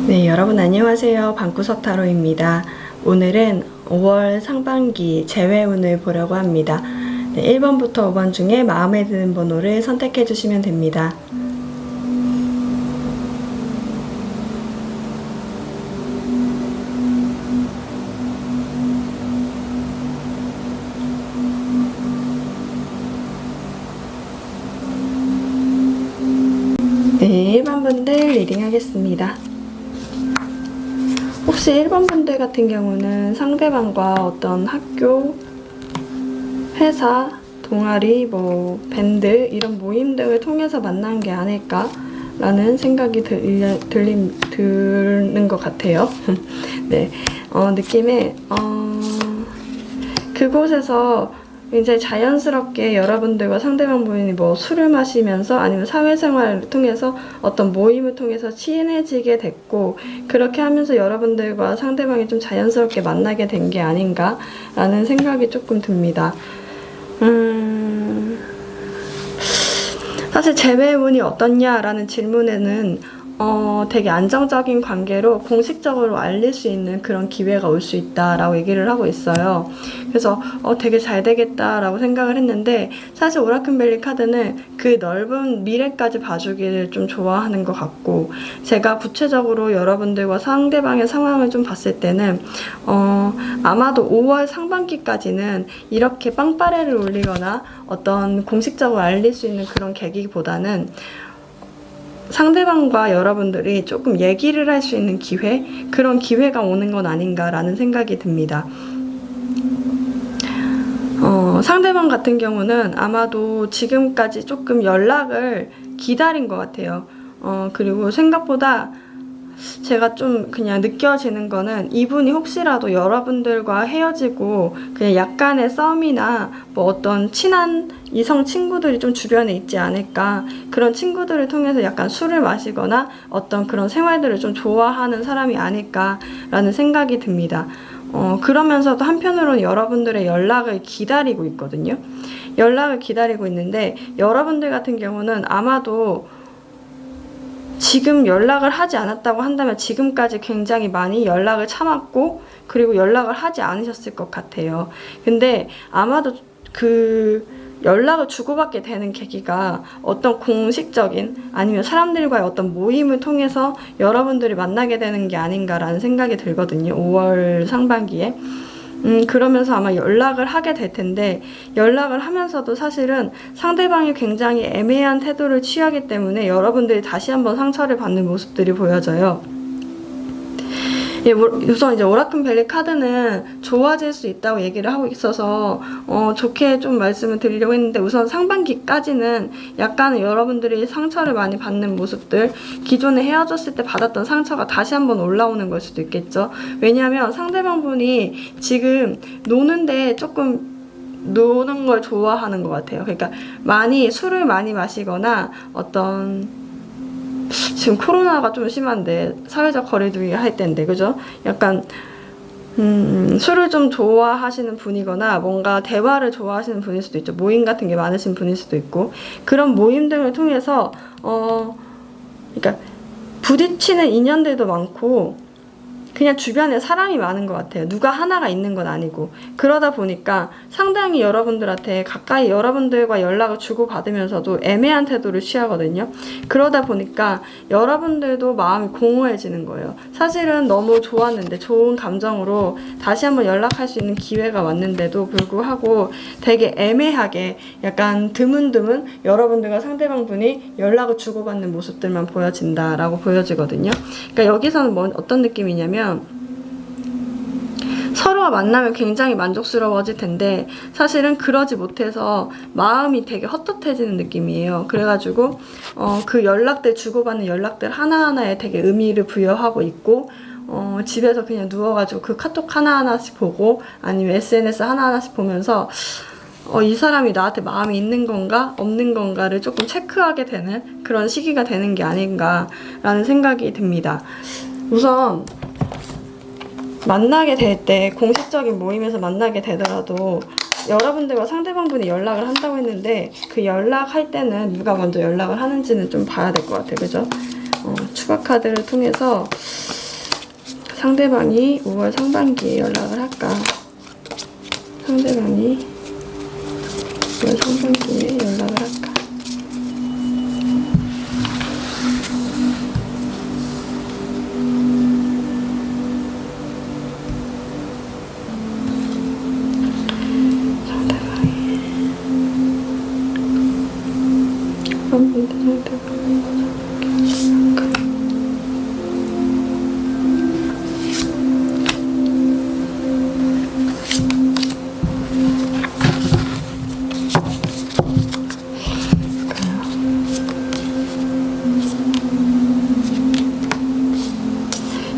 네, 여러분 안녕하세요. 방구석 타로입니다. 오늘은 5월 상반기 재회운을 보려고 합니다. 네, 1번부터 5번 중에 마음에 드는 번호를 선택해 주시면 됩니다. 네, 1번 분들 리딩 하겠습니다. 혹시 1번 분들 같은 경우는 상대방과 어떤 학교, 회사, 동아리, 밴드 이런 모임 등을 통해서 만난 게 아닐까 라는 생각이 드는 것 같아요. 네, 느낌에 그곳에서 굉장히 자연스럽게 여러분들과 상대방 분이 술을 마시면서 아니면 사회생활을 통해서 어떤 모임을 통해서 친해지게 됐고, 그렇게 하면서 여러분들과 상대방이 좀 자연스럽게 만나게 된 게 아닌가 라는 생각이 조금 듭니다. 사실 재회운이 어떻냐라는 질문에는 되게 안정적인 관계로 공식적으로 알릴 수 있는 그런 기회가 올 수 있다라고 얘기를 하고 있어요. 그래서 되게 잘 되겠다라고 생각을 했는데, 사실 오라클 카드는 그 넓은 미래까지 봐주기를 좀 좋아하는 것 같고, 제가 구체적으로 여러분들과 상대방의 상황을 좀 봤을 때는 아마도 5월 상반기까지는 이렇게 빵빠레를 올리거나 어떤 공식적으로 알릴 수 있는 그런 계기보다는 상대방과 여러분들이 조금 얘기를 할 수 있는 기회, 그런 기회가 오는 건 아닌가라는 생각이 듭니다. 상대방 같은 경우는 아마도 지금까지 조금 연락을 기다린 것 같아요. 그리고 생각보다 제가 좀 그냥 느껴지는 거는, 이분이 혹시라도 여러분들과 헤어지고 그냥 약간의 썸이나 어떤 친한 이성 친구들이 좀 주변에 있지 않을까, 그런 친구들을 통해서 약간 술을 마시거나 어떤 그런 생활들을 좀 좋아하는 사람이 아닐까라는 생각이 듭니다. 그러면서도 한편으로는 여러분들의 연락을 기다리고 있거든요. 연락을 기다리고 있는데, 여러분들 같은 경우는 아마도 지금 연락을 하지 않았다고 한다면 지금까지 굉장히 많이 연락을 참았고, 그리고 연락을 하지 않으셨을 것 같아요. 근데 아마도 그 연락을 주고받게 되는 계기가 어떤 공식적인 아니면 사람들과의 어떤 모임을 통해서 여러분들이 만나게 되는 게 아닌가라는 생각이 들거든요. 5월 상반기에. 그러면서 아마 연락을 하게 될 텐데, 연락을 하면서도 사실은 상대방이 굉장히 애매한 태도를 취하기 때문에 여러분들이 다시 한번 상처를 받는 모습들이 보여져요. 예, 우선 이제 오라클 카드는 좋아질 수 있다고 얘기를 하고 있어서 좋게 좀 말씀을 드리려고 했는데, 우선 상반기까지는 약간은 여러분들이 상처를 많이 받는 모습들, 기존에 헤어졌을 때 받았던 상처가 다시 한번 올라오는 걸 수도 있겠죠. 왜냐하면 상대방 분이 지금 노는데 조금 노는 걸 좋아하는 것 같아요. 그러니까 술을 많이 마시거나 지금 코로나가 좀 심한데 사회적 거리두기 할 때인데, 그죠? 약간 술을 좀 좋아하시는 분이거나 뭔가 대화를 좋아하시는 분일 수도 있죠. 모임 같은 게 많으신 분일 수도 있고, 그런 모임 등을 통해서 그러니까 부딪히는 인연들도 많고, 그냥 주변에 사람이 많은 것 같아요. 누가 하나가 있는 건 아니고. 그러다 보니까 상당히 여러분들한테 가까이 여러분들과 연락을 주고받으면서도 애매한 태도를 취하거든요. 그러다 보니까 여러분들도 마음이 공허해지는 거예요. 사실은 너무 좋았는데, 좋은 감정으로 다시 한번 연락할 수 있는 기회가 왔는데도 불구하고 되게 애매하게 약간 드문드문 여러분들과 상대방 분이 연락을 주고받는 모습들만 보여진다라고 보여지거든요. 그러니까 여기서는 어떤 느낌이냐면, 서로가 만나면 굉장히 만족스러워질 텐데 사실은 그러지 못해서 마음이 되게 헛헛해지는 느낌이에요. 그래가지고 그 연락들, 주고받는 연락들 하나하나에 되게 의미를 부여하고 있고, 집에서 그냥 누워가지고 그 카톡 하나하나씩 보고 아니면 SNS 하나하나씩 보면서 이 사람이 나한테 마음이 있는 건가 없는 건가를 조금 체크하게 되는 그런 시기가 되는 게 아닌가라는 생각이 듭니다. 우선 만나게 될 때, 공식적인 모임에서 만나게 되더라도 여러분들과 상대방분이 연락을 한다고 했는데, 그 연락할 때는 누가 먼저 연락을 하는지는 좀 봐야 될 것 같아요. 그죠? 추가 카드를 통해서 상대방이 5월 상반기에 연락을 할까? 상대방이 5월 상반기에 연락을 할까?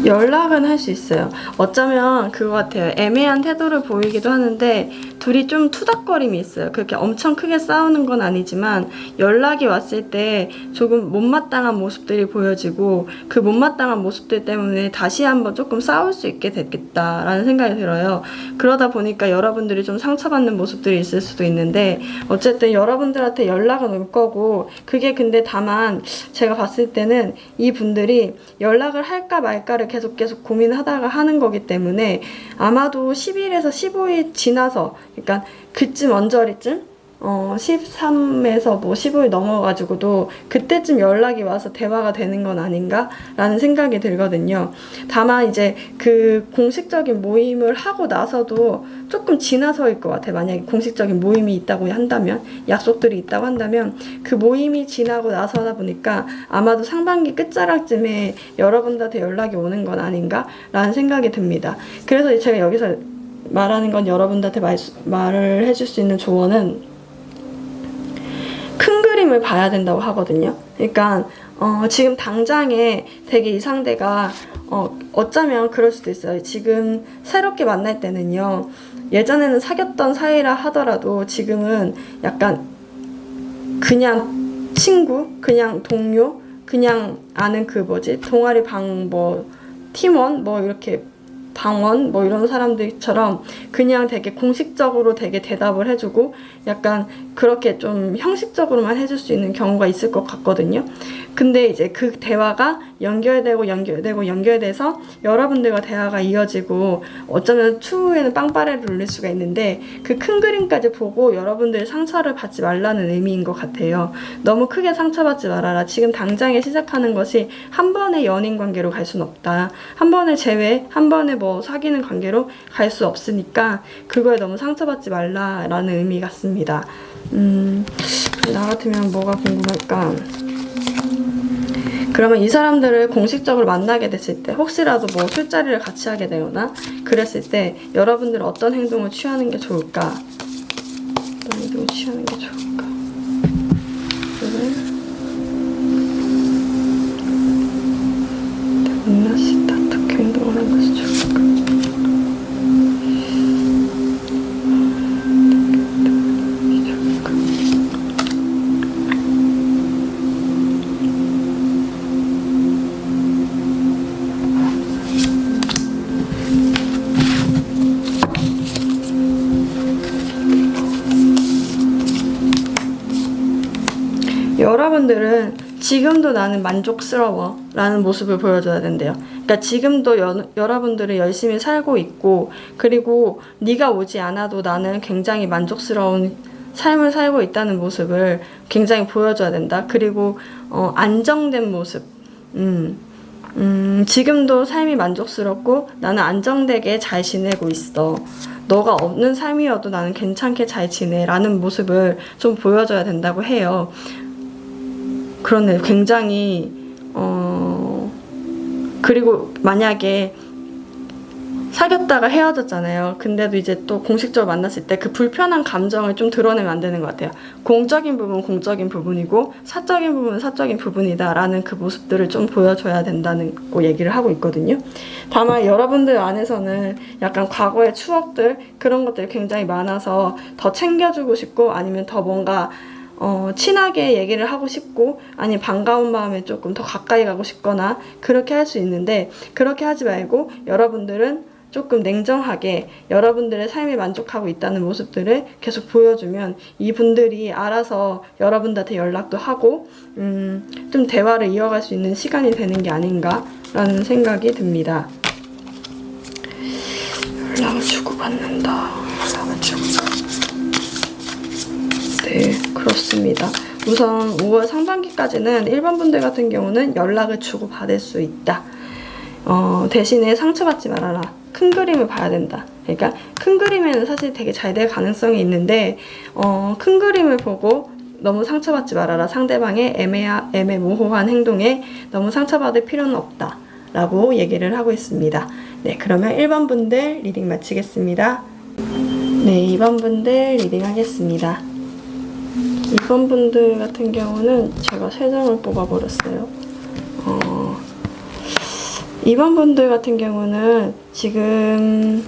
연락은 할 수 있어요. 어쩌면 그거 같아요. 애매한 태도를 보이기도 하는데 둘이 좀 투닥거림이 있어요. 그렇게 엄청 크게 싸우는 건 아니지만 연락이 왔을 때 조금 못마땅한 모습들이 보여지고 그 못마땅한 모습들 때문에 다시 한번 조금 싸울 수 있게 됐겠다라는 생각이 들어요. 그러다 보니까 여러분들이 좀 상처받는 모습들이 있을 수도 있는데 어쨌든 여러분들한테 연락은 올 거고 그게 근데 다만 제가 봤을 때는 이 분들이 연락을 할까 말까를 계속 고민하다가 하는 거기 때문에 아마도 10일에서 15일 지나서 그러니까 그쯤 언저리쯤 13에서 뭐 15일 넘어가지고도 그때쯤 연락이 와서 대화가 되는 건 아닌가라는 생각이 들거든요. 다만 이제 그 공식적인 모임을 하고 나서도 조금 지나서일 것 같아요. 만약에 공식적인 모임이 있다고 한다면, 약속들이 있다고 한다면 그 모임이 지나고 나서다 보니까 아마도 상반기 끝자락쯤에 여러분들한테 연락이 오는 건 아닌가라는 생각이 듭니다. 그래서 제가 여기서 말하는 건 여러분들한테 말을 해줄 수 있는 조언은 큰 그림을 봐야 된다고 하거든요. 그러니까 지금 당장에 되게 이 상대가 어쩌면 그럴 수도 있어요. 지금 새롭게 만날 때는요. 예전에는 사귀었던 사이라 하더라도 지금은 약간 그냥 친구, 그냥 동료, 그냥 아는 그 동아리 팀원 이렇게 방원 이런 사람들처럼 그냥 되게 공식적으로 되게 대답을 해주고 약간 그렇게 좀 형식적으로만 해줄 수 있는 경우가 있을 것 같거든요. 근데 이제 그 대화가 연결돼서 여러분들과 대화가 이어지고 어쩌면 추후에는 빵빠레를 울릴 수가 있는데 그 큰 그림까지 보고 여러분들 상처를 받지 말라는 의미인 것 같아요. 너무 크게 상처받지 말아라. 지금 당장에 시작하는 것이 한 번의 연인 관계로 갈 수는 없다. 한 번의 한 번의 사귀는 관계로 갈 수 없으니까 그거에 너무 상처받지 말라라는 의미 같습니다. 나 같으면 뭐가 궁금할까? 그러면 이 사람들을 공식적으로 만나게 됐을 때 혹시라도 술자리를 같이 하게 되거나 그랬을 때 여러분들은 어떤 행동을 취하는 게 좋을까? 어떤 행동을 취하는 게 좋을까? 만났을 때 어떻게 행동을 하는 것이 좋을까? 여러분들은 지금도 나는 만족스러워 라는 모습을 보여줘야 된대요. 그러니까 지금도 여러분들은 열심히 살고 있고 그리고 네가 오지 않아도 나는 굉장히 만족스러운 삶을 살고 있다는 모습을 굉장히 보여줘야 된다. 그리고 안정된 모습 지금도 삶이 만족스럽고 나는 안정되게 잘 지내고 있어. 너가 없는 삶이어도 나는 괜찮게 잘 지내 라는 모습을 좀 보여줘야 된다고 해요. 그러네. 굉장히 그리고 만약에 사귀었다가 헤어졌잖아요. 근데도 이제 또 공식적으로 만났을 때 그 불편한 감정을 좀 드러내면 안 되는 것 같아요. 공적인 부분은 공적인 부분이고 사적인 부분은 사적인 부분이다 라는 그 모습들을 좀 보여줘야 된다는 거 얘기를 하고 있거든요. 다만 여러분들 안에서는 약간 과거의 추억들 그런 것들이 굉장히 많아서 더 챙겨주고 싶고 아니면 더 뭔가 친하게 얘기를 하고 싶고 아니면 반가운 마음에 조금 더 가까이 가고 싶거나 그렇게 할 수 있는데 그렇게 하지 말고 여러분들은 조금 냉정하게 여러분들의 삶에 만족하고 있다는 모습들을 계속 보여주면 이분들이 알아서 여러분들한테 연락도 하고 좀 대화를 이어갈 수 있는 시간이 되는 게 아닌가라는 생각이 듭니다. 주고받는다. 네, 그렇습니다. 우선 5월 상반기까지는 일반 분들 같은 경우는 연락을 주고받을 수 있다. 대신에 상처받지 말아라. 큰 그림을 봐야 된다. 그러니까 큰 그림에는 사실 되게 잘 될 가능성이 있는데 큰 그림을 보고 너무 상처받지 말아라. 상대방의 애매모호한 행동에 너무 상처받을 필요는 없다 라고 얘기를 하고 있습니다. 네, 그러면 1번 분들 리딩 마치겠습니다. 네, 2번 분들 리딩 하겠습니다. 2번 분들 같은 경우는 제가 3장을 뽑아버렸어요. 2번 분들 같은 경우는 지금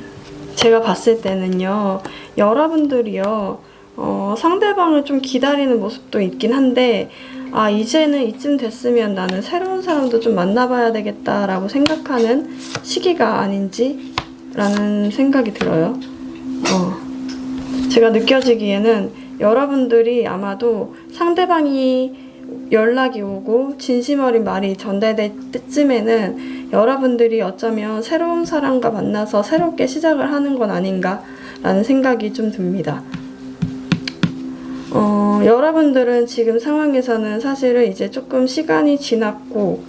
제가 봤을 때는요, 여러분들이요, 상대방을 좀 기다리는 모습도 있긴 한데, 아, 이제는 이쯤 됐으면 나는 새로운 사람도 좀 만나봐야 되겠다라고 생각하는 시기가 아닌지 라는 생각이 들어요. 제가 느껴지기에는 여러분들이 아마도 상대방이 연락이 오고 진심 어린 말이 전달될 때쯤에는 여러분들이 어쩌면 새로운 사람과 만나서 새롭게 시작을 하는 건 아닌가 라는 생각이 좀 듭니다. 여러분들은 지금 상황에서는 사실은 이제 조금 시간이 지났고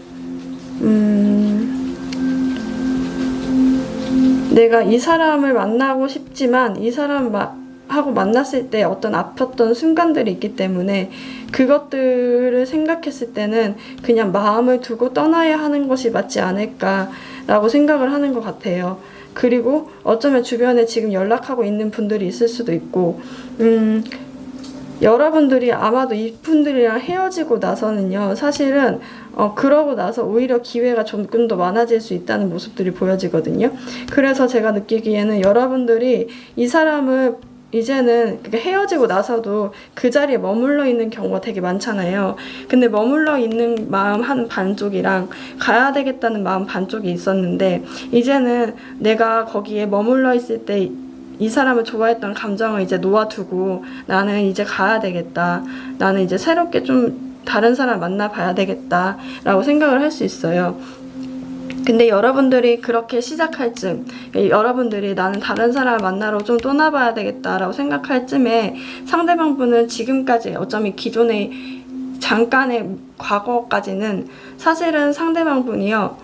내가 이 사람을 만나고 싶지만 이 사람하고 만났을 때 어떤 아팠던 순간들이 있기 때문에 그것들을 생각했을 때는 그냥 마음을 두고 떠나야 하는 것이 맞지 않을까라고 생각을 하는 것 같아요. 그리고 어쩌면 주변에 지금 연락하고 있는 분들이 있을 수도 있고 여러분들이 아마도 이분들이랑 헤어지고 나서는요, 사실은 그러고 나서 오히려 기회가 조금 더 많아질 수 있다는 모습들이 보여지거든요. 그래서 제가 느끼기에는 여러분들이 이 사람을 이제는 헤어지고 나서도 그 자리에 머물러 있는 경우가 되게 많잖아요. 근데 머물러 있는 마음 한 반쪽이랑 가야 되겠다는 마음 반쪽이 있었는데, 이제는 내가 거기에 머물러 있을 때 이 사람을 좋아했던 감정을 이제 놓아두고 나는 이제 가야 되겠다. 나는 이제 새롭게 좀 다른 사람 만나봐야 되겠다 라고 생각을 할 수 있어요. 근데 여러분들이 그렇게 시작할 쯤, 여러분들이 나는 다른 사람을 만나러 좀 떠나봐야 되겠다라고 생각할 쯤에 상대방 분은 지금까지 어쩌면 기존의 잠깐의 과거까지는 사실은 상대방 분이요,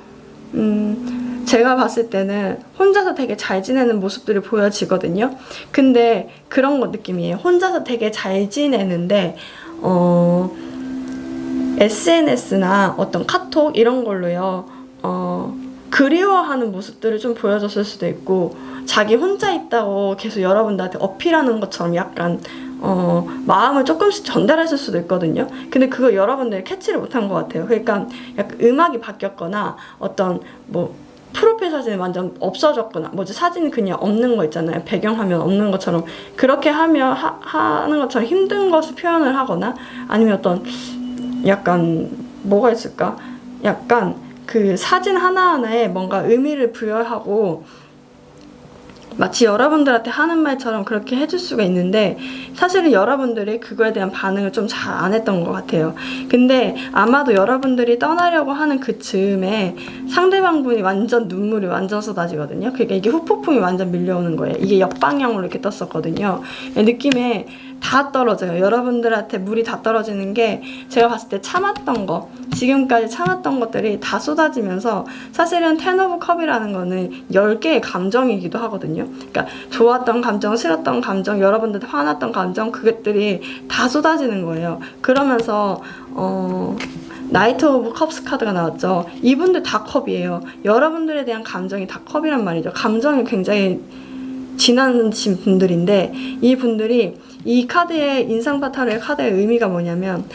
제가 봤을 때는 혼자서 되게 잘 지내는 모습들이 보여지거든요. 근데 그런 거 느낌이에요. 혼자서 되게 잘 지내는데 SNS나 어떤 카톡 이런 걸로요, 그리워하는 모습들을 좀 보여줬을 수도 있고, 자기 혼자 있다고 계속 여러분들한테 어필하는 것처럼 약간 마음을 조금씩 전달했을 수도 있거든요. 근데 그거 여러분들이 캐치를 못한 것 같아요. 그러니까 약간 음악이 바뀌었거나 어떤 뭐 프로필 사진이 완전 없어졌거나 뭐지 사진이 그냥 없는 거 있잖아요. 배경화면 없는 것처럼 그렇게 하면 하는 것처럼 힘든 것을 표현을 하거나, 아니면 어떤 약간 뭐가 있을까? 약간 그 사진 하나하나에 뭔가 의미를 부여하고 마치 여러분들한테 하는 말처럼 그렇게 해줄 수가 있는데, 사실은 여러분들이 그거에 대한 반응을 좀 잘 안 했던 것 같아요. 근데 아마도 여러분들이 떠나려고 하는 그 즈음에 상대방 분이 완전 눈물이 완전 쏟아지거든요. 그러니까 이게 후폭풍이 완전 밀려오는 거예요. 이게 역방향으로 이렇게 떴었거든요. 느낌에 다 떨어져요. 여러분들한테 물이 다 떨어지는 게, 제가 봤을 때 참았던 거, 지금까지 참았던 것들이 다 쏟아지면서, 사실은 10 오브 컵이라는 거는 10개의 감정이기도 하거든요. 그러니까 좋았던 감정, 싫었던 감정, 여러분들 화났던 감정, 그것들이 다 쏟아지는 거예요. 그러면서 나이트 오브 컵스 카드가 나왔죠. 이분들 다 컵이에요. 여러분들에 대한 감정이 다 컵이란 말이죠. 감정이 굉장히 지나신 분들인데, 이 분들이 이 카드의 인상파탈의 카드의 의미가 뭐냐면,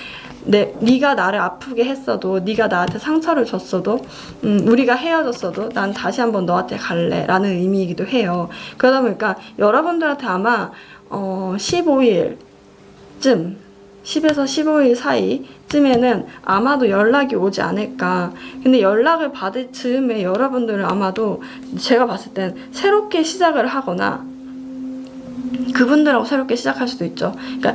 네가 나를 아프게 했어도, 네가 나한테 상처를 줬어도, 우리가 헤어졌어도 난 다시 한번 너한테 갈래 라는 의미이기도 해요. 그러다 보니까 여러분들한테 아마 15일쯤 10에서 15일 사이쯤에는 아마도 연락이 오지 않을까. 근데 연락을 받을 즈음에 여러분들은 아마도 제가 봤을 땐 새롭게 시작을 하거나 그분들하고 새롭게 시작할 수도 있죠. 그러니까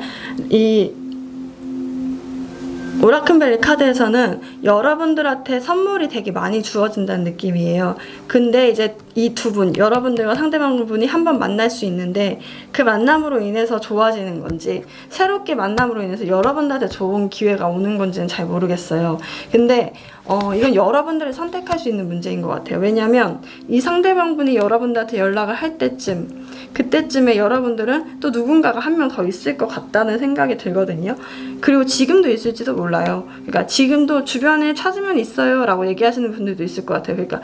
오라클밸리 카드에서는 여러분들한테 선물이 되게 많이 주어진다는 느낌이에요. 근데 이제 이 두 분, 여러분들과 상대방분이 한번 만날 수 있는데 그 만남으로 인해서 좋아지는 건지 새롭게 만남으로 인해서 여러분들한테 좋은 기회가 오는 건지는 잘 모르겠어요. 근데 이건 여러분들이 선택할 수 있는 문제인 것 같아요. 왜냐면 이 상대방분이 여러분들한테 연락을 할 때쯤, 그때쯤에 여러분들은 또 누군가가 한 명 더 있을 것 같다는 생각이 들거든요. 그리고 지금도 있을지도 몰라요. 그러니까 지금도 주변에 찾으면 있어요 라고 얘기하시는 분들도 있을 것 같아요. 그러니까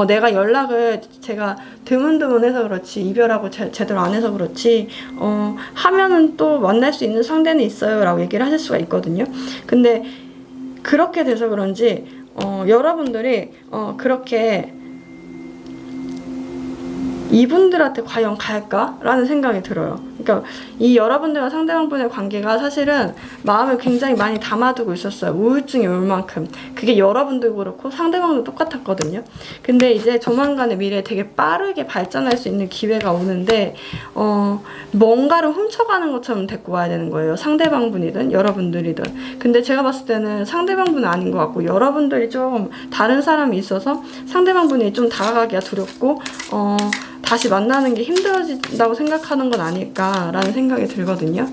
내가 연락을 제가 드문드문해서 그렇지, 이별하고 제대로 안 해서 그렇지 하면은 또 만날 수 있는 상대는 있어요 라고 얘기를 하실 수가 있거든요. 근데 그렇게 돼서 그런지 여러분들이 그렇게 이분들한테 과연 갈까? 라는 생각이 들어요. 그러니까 이 여러분들과 상대방분의 관계가 사실은 마음을 굉장히 많이 담아두고 있었어요. 우울증이 올 만큼. 그게 여러분도 그렇고 상대방도 똑같았거든요. 근데 이제 조만간의 미래에 되게 빠르게 발전할 수 있는 기회가 오는데 뭔가를 훔쳐가는 것처럼 데리고 와야 되는 거예요. 상대방분이든 여러분들이든. 근데 제가 봤을 때는 상대방분은 아닌 것 같고 여러분들이 좀 다른 사람이 있어서 상대방분이 좀 다가가기가 두렵고 다시 만나는 게 힘들어진다고 생각하는 건 아닐까라는 생각이 들거든요.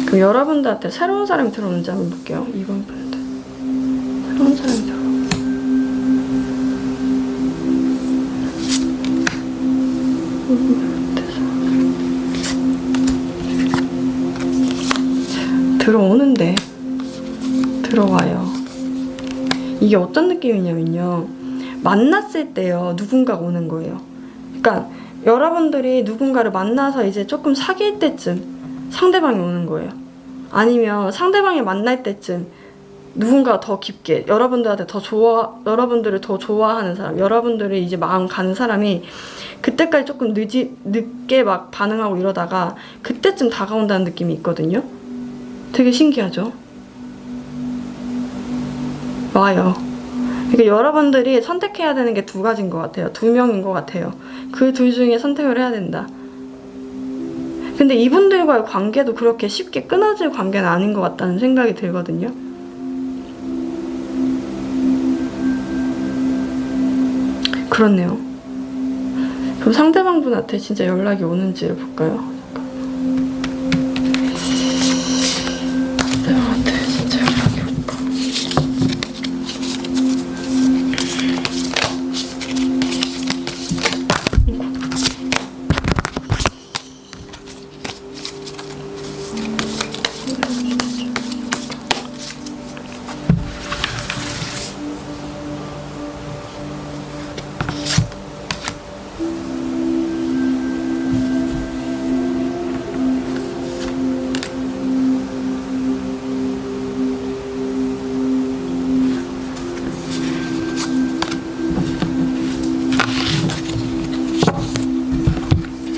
그럼 여러분들한테 새로운 사람이 들어오는지 한번 볼게요. 2번 분들. 새로운 사람이 들어오는데 들어와요. 이게 어떤 느낌이냐면요. 만났을 때요, 누군가가 오는 거예요. 그러니까 여러분들이 누군가를 만나서 이제 조금 사귈 때쯤 상대방이 오는 거예요. 아니면 상대방이 만날 때쯤 누군가 더 깊게 여러분들한테 여러분들을 더 좋아하는 사람, 여러분들이 이제 마음 가는 사람이 그때까지 조금 늦게 막 반응하고 이러다가 그때쯤 다가온다는 느낌이 있거든요. 되게 신기하죠? 와요. 그러니까 여러분들이 선택해야 되는 게 두 가지인 것 같아요. 두 명인 것 같아요. 그 둘 중에 선택을 해야 된다. 근데 이분들과의 관계도 그렇게 쉽게 끊어질 관계는 아닌 것 같다는 생각이 들거든요. 그렇네요. 그럼 상대방분한테 진짜 연락이 오는지를 볼까요? 상대방한테 진짜 연락이 올까?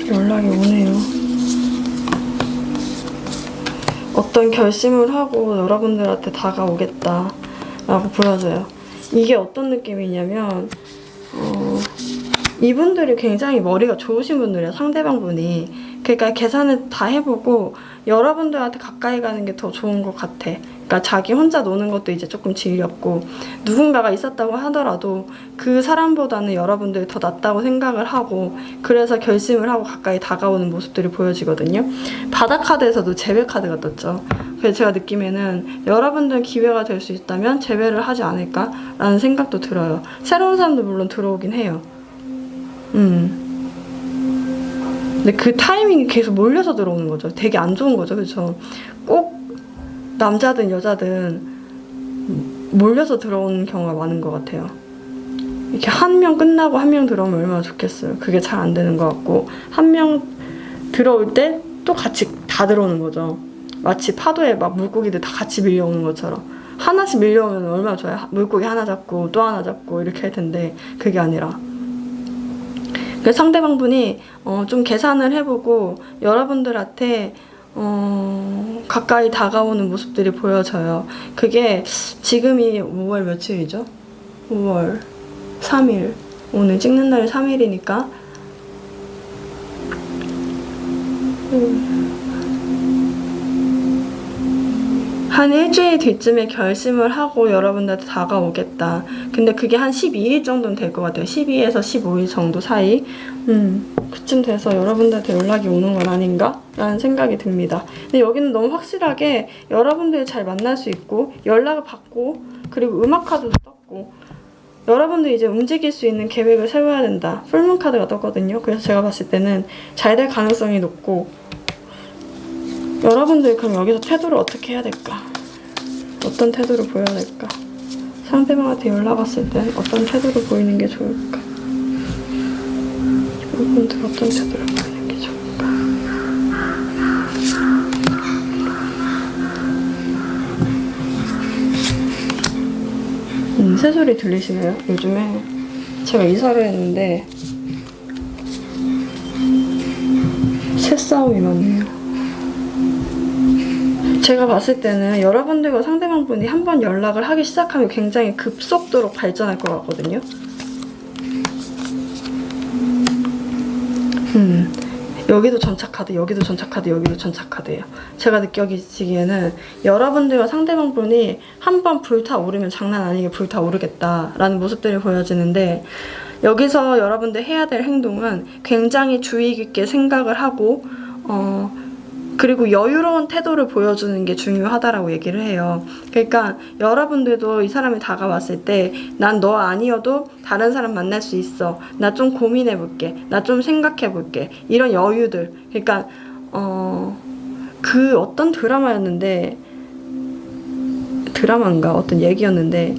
연락이 오네요. 어떤 결심을 하고 여러분들한테 다가오겠다 라고 보여져요. 이게 어떤 느낌이냐면 이분들이 굉장히 머리가 좋으신 분들이에요. 상대방분이. 그러니까 계산을 다 해보고 여러분들한테 가까이 가는 게 더 좋은 것 같아. 그러니까 자기 혼자 노는 것도 이제 조금 질렸고 누군가가 있었다고 하더라도 그 사람보다는 여러분들이 더 낫다고 생각을 하고 그래서 결심을 하고 가까이 다가오는 모습들이 보여지거든요. 바다 카드에서도 재배 카드가 떴죠. 그래서 제가 느낌에는 여러분들 기회가 될 수 있다면 재배를 하지 않을까라는 생각도 들어요. 새로운 사람도 물론 들어오긴 해요. 근데 그 타이밍이 계속 몰려서 들어오는 거죠. 되게 안 좋은 거죠. 그렇죠? 꼭 남자든 여자든 몰려서 들어오는 경우가 많은 것 같아요. 이렇게 한 명 끝나고 한 명 들어오면 얼마나 좋겠어요. 그게 잘 안 되는 것 같고 한 명 들어올 때 또 같이 다 들어오는 거죠. 마치 파도에 막 물고기들 다 같이 밀려오는 것처럼 하나씩 밀려오면 얼마나 좋아요. 물고기 하나 잡고 또 하나 잡고 이렇게 할 텐데 그게 아니라 그래서 상대방분이 좀 계산을 해보고 여러분들한테 가까이 다가오는 모습들이 보여져요. 그게 지금이 5월 며칠이죠? 5월 3일. 오늘 찍는 날이 3일이니까 한 일주일 뒤쯤에 결심을 하고 여러분들한테 다가오겠다. 근데 그게 한 12일 정도는 될 것 같아요. 12에서 15일 정도 사이. 그쯤 돼서 여러분들한테 연락이 오는 건 아닌가? 라는 생각이 듭니다. 근데 여기는 너무 확실하게 여러분들 잘 만날 수 있고, 연락을 받고, 그리고 음악카드도 떴고, 여러분들 이제 움직일 수 있는 계획을 세워야 된다. 풀문 카드가 떴거든요. 그래서 제가 봤을 때는 잘 될 가능성이 높고, 여러분들 그럼 여기서 태도를 어떻게 해야 될까? 어떤 태도를 보여야 될까? 상대방한테 연락 왔을 때 어떤 태도를 보이는 게 좋을까? 여러분들 어떤 태도를 보이는 게 좋을까? 새소리 들리시나요? 요즘에 제가 이사를 했는데 새싸움이 많네요. 제가 봤을 때는 여러분들과 상대방분이 한번 연락을 하기 시작하면 굉장히 급속도로 발전할 것 같거든요. 여기도 전차카드, 여기도 전차카드, 여기도 전차카드예요. 제가 느껴지기에는 여러분들과 상대방분이 한번 불타오르면 장난 아니게 불타오르겠다라는 모습들이 보여지는데, 여기서 여러분들 해야 될 행동은 굉장히 주의 깊게 생각을 하고 그리고 여유로운 태도를 보여주는 게 중요하다라고 얘기를 해요. 그러니까 여러분들도 이 사람이 다가왔을 때 난 너 아니어도 다른 사람 만날 수 있어. 나 좀 고민해볼게. 나 좀 생각해볼게. 이런 여유들. 그러니까 그 어떤 드라마인가 어떤 얘기였는데,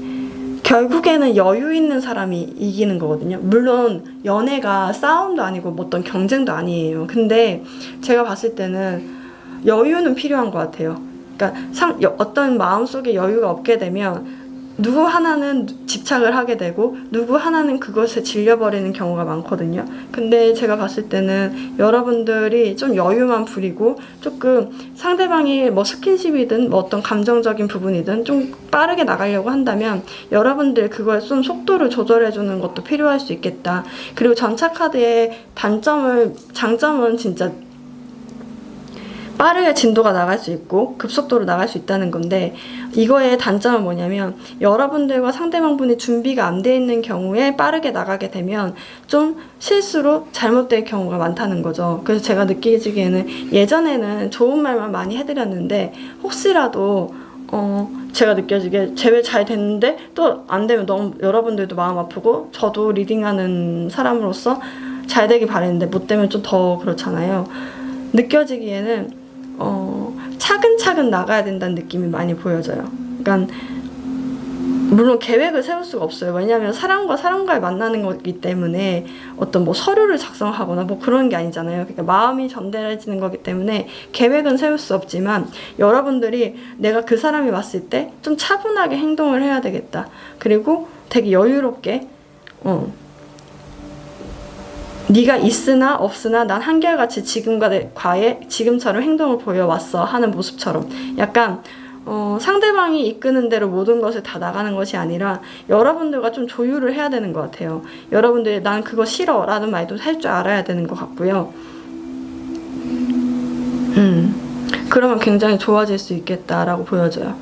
결국에는 여유 있는 사람이 이기는 거거든요. 물론 연애가 싸움도 아니고 뭐 어떤 경쟁도 아니에요. 근데 제가 봤을 때는 여유는 필요한 것 같아요. 그러니까 어떤 마음속에 여유가 없게 되면 누구 하나는 집착을 하게 되고 누구 하나는 그것에 질려버리는 경우가 많거든요. 근데 제가 봤을 때는 여러분들이 좀 여유만 부리고 조금 상대방이 뭐 스킨십이든 뭐 어떤 감정적인 부분이든 좀 빠르게 나가려고 한다면 여러분들 그거에 좀 속도를 조절해주는 것도 필요할 수 있겠다. 그리고 전차카드의 장점은 진짜 빠르게 진도가 나갈 수 있고 급속도로 나갈 수 있다는 건데, 이거의 단점은 뭐냐면 여러분들과 상대방분이 준비가 안 돼 있는 경우에 빠르게 나가게 되면 좀 실수로 잘못될 경우가 많다는 거죠. 그래서 제가 느끼기에는 예전에는 좋은 말만 많이 해드렸는데, 혹시라도 제가 느껴지기에 제외 잘 됐는데 또 안 되면 너무 여러분들도 마음 아프고 저도 리딩하는 사람으로서 잘 되길 바랬는데 못 되면 좀 더 그렇잖아요. 느껴지기에는 차근차근 나가야 된다는 느낌이 많이 보여져요. 그러니까 물론 계획을 세울 수가 없어요. 왜냐하면 사람과의 만나는 거기 때문에 어떤 뭐 서류를 작성하거나 뭐 그런 게 아니잖아요. 그러니까 마음이 전달해지는 거기 때문에 계획은 세울 수 없지만, 여러분들이 내가 그 사람이 왔을 때 좀 차분하게 행동을 해야 되겠다. 그리고 되게 여유롭게 네가 있으나 없으나 난 한결같이 지금처럼 행동을 보여왔어 하는 모습처럼, 약간 상대방이 이끄는 대로 모든 것을 다 나가는 것이 아니라 여러분들과 좀 조율을 해야 되는 것 같아요. 여러분들이 난 그거 싫어 라는 말도 할 줄 알아야 되는 것 같고요. 그러면 굉장히 좋아질 수 있겠다라고 보여져요.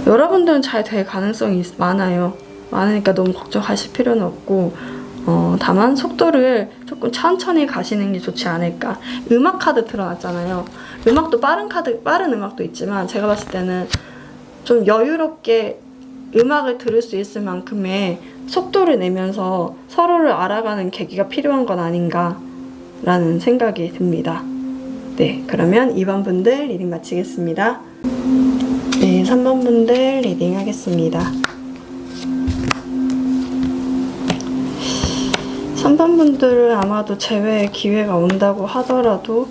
여러분들은 잘 될 가능성이 많으니까 너무 걱정하실 필요는 없고, 다만 속도를 조금 천천히 가시는 게 좋지 않을까. 음악 카드 드러났잖아요. 음악도 빠른 음악도 있지만 제가 봤을 때는 좀 여유롭게 음악을 들을 수 있을 만큼의 속도를 내면서 서로를 알아가는 계기가 필요한 건 아닌가 라는 생각이 듭니다. 네, 그러면 2번 분들 리딩 마치겠습니다. 네, 3번 분들 리딩 하겠습니다. 3번 분들은 아마도 재회의 기회가 온다고 하더라도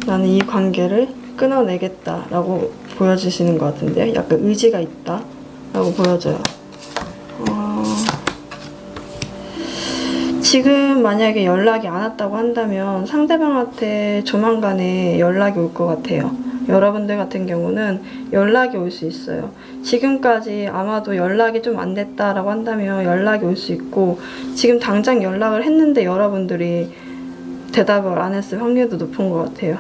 나는 이 관계를 끊어내겠다라고 보여주시는 것 같은데요. 약간 의지가 있다라고 보여져요. 지금 만약에 연락이 안 왔다고 한다면 상대방한테 조만간에 연락이 올 것 같아요. 여러분들 같은 경우는 연락이 올 수 있어요. 지금까지 아마도 연락이 좀 안 됐다라고 한다면 연락이 올 수 있고, 지금 당장 연락을 했는데 여러분들이 대답을 안 했을 확률도 높은 것 같아요.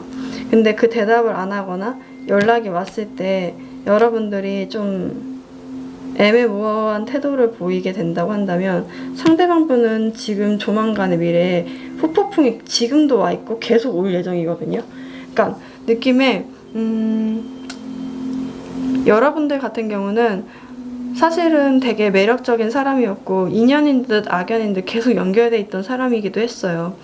근데 그 대답을 안 하거나 연락이 왔을 때 여러분들이 좀 애매모호한 태도를 보이게 된다고 한다면 상대방 분은 지금 조만간의 미래에 후폭풍이 지금도 와 있고 계속 올 예정이거든요. 그러니까 느낌에 여러분들 같은 경우는 사실은 되게 매력적인 사람이었고 인연인 듯 악연인 듯 계속 연결돼 있던 사람이기도 했어요.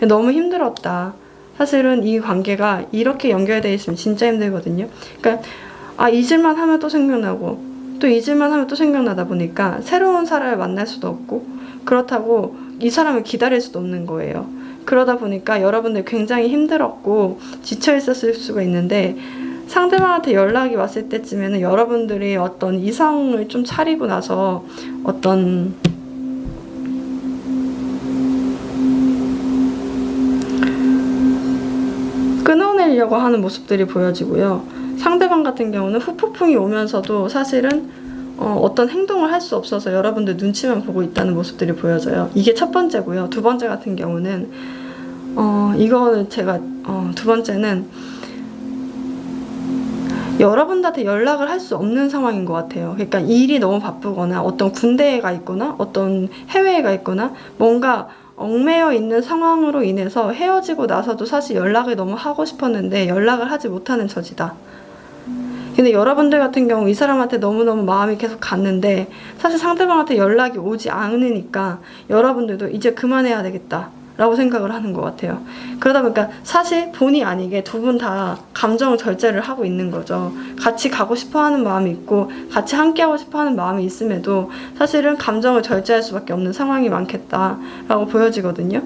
너무 힘들었다. 사실은 이 관계가 이렇게 연결돼 있으면 진짜 힘들거든요. 그러니까 잊을만 하면 또 생각나고 또 잊을만 하면 또 생각나다 보니까 새로운 사람을 만날 수도 없고 그렇다고 이 사람을 기다릴 수도 없는 거예요. 그러다 보니까 여러분들 굉장히 힘들었고 지쳐 있었을 수가 있는데 상대방한테 연락이 왔을 때쯤에는 여러분들이 어떤 이성을 좀 차리고 나서 어떤 끊어내려고 하는 모습들이 보여지고요. 상대방 같은 경우는 후폭풍이 오면서도 사실은 어떤 행동을 할 수 없어서 여러분들 눈치만 보고 있다는 모습들이 보여져요. 이게 첫 번째고요. 두 번째 같은 경우는 이거는 제가 두 번째는 여러분들한테 연락을 할 수 없는 상황인 것 같아요. 그러니까 일이 너무 바쁘거나 어떤 군대에 가 있거나 어떤 해외에 가 있거나 뭔가 얽매여 있는 상황으로 인해서 헤어지고 나서도 사실 연락을 너무 하고 싶었는데 연락을 하지 못하는 처지다. 근데 여러분들 같은 경우 이 사람한테 너무너무 마음이 계속 갔는데 사실 상대방한테 연락이 오지 않으니까 여러분들도 이제 그만해야 되겠다 라고 생각을 하는 것 같아요. 그러다 보니까 사실 본의 아니게 두 분 다 감정 절제를 하고 있는 거죠. 같이 가고 싶어 하는 마음이 있고 같이 함께 하고 싶어 하는 마음이 있음에도 사실은 감정을 절제할 수밖에 없는 상황이 많겠다라고 보여지거든요.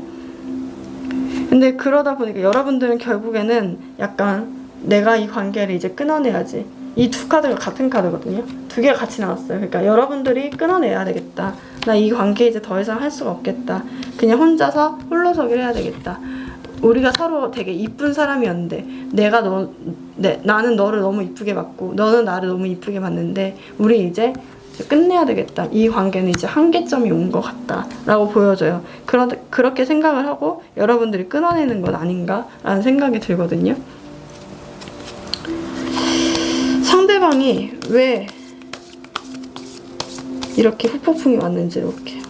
근데 그러다 보니까 여러분들은 결국에는 약간 내가 이 관계를 이제 끊어내야지. 이 두 카드가 같은 카드거든요. 두 개가 같이 나왔어요. 그러니까 여러분들이 끊어내야 되겠다. 나 이 관계 이제 더 이상 할 수가 없겠다. 그냥 혼자서 홀로서기를 해야 되겠다. 우리가 서로 되게 이쁜 사람이었는데 나는 너를 너무 이쁘게 봤고 너는 나를 너무 이쁘게 봤는데 우리 이제 끝내야 되겠다. 이 관계는 이제 한계점이 온 것 같다 라고 보여져요. 그렇게 생각을 하고 여러분들이 끊어내는 건 아닌가 라는 생각이 들거든요. 상대방이 왜 이렇게 후폭풍이 왔는지 볼게요.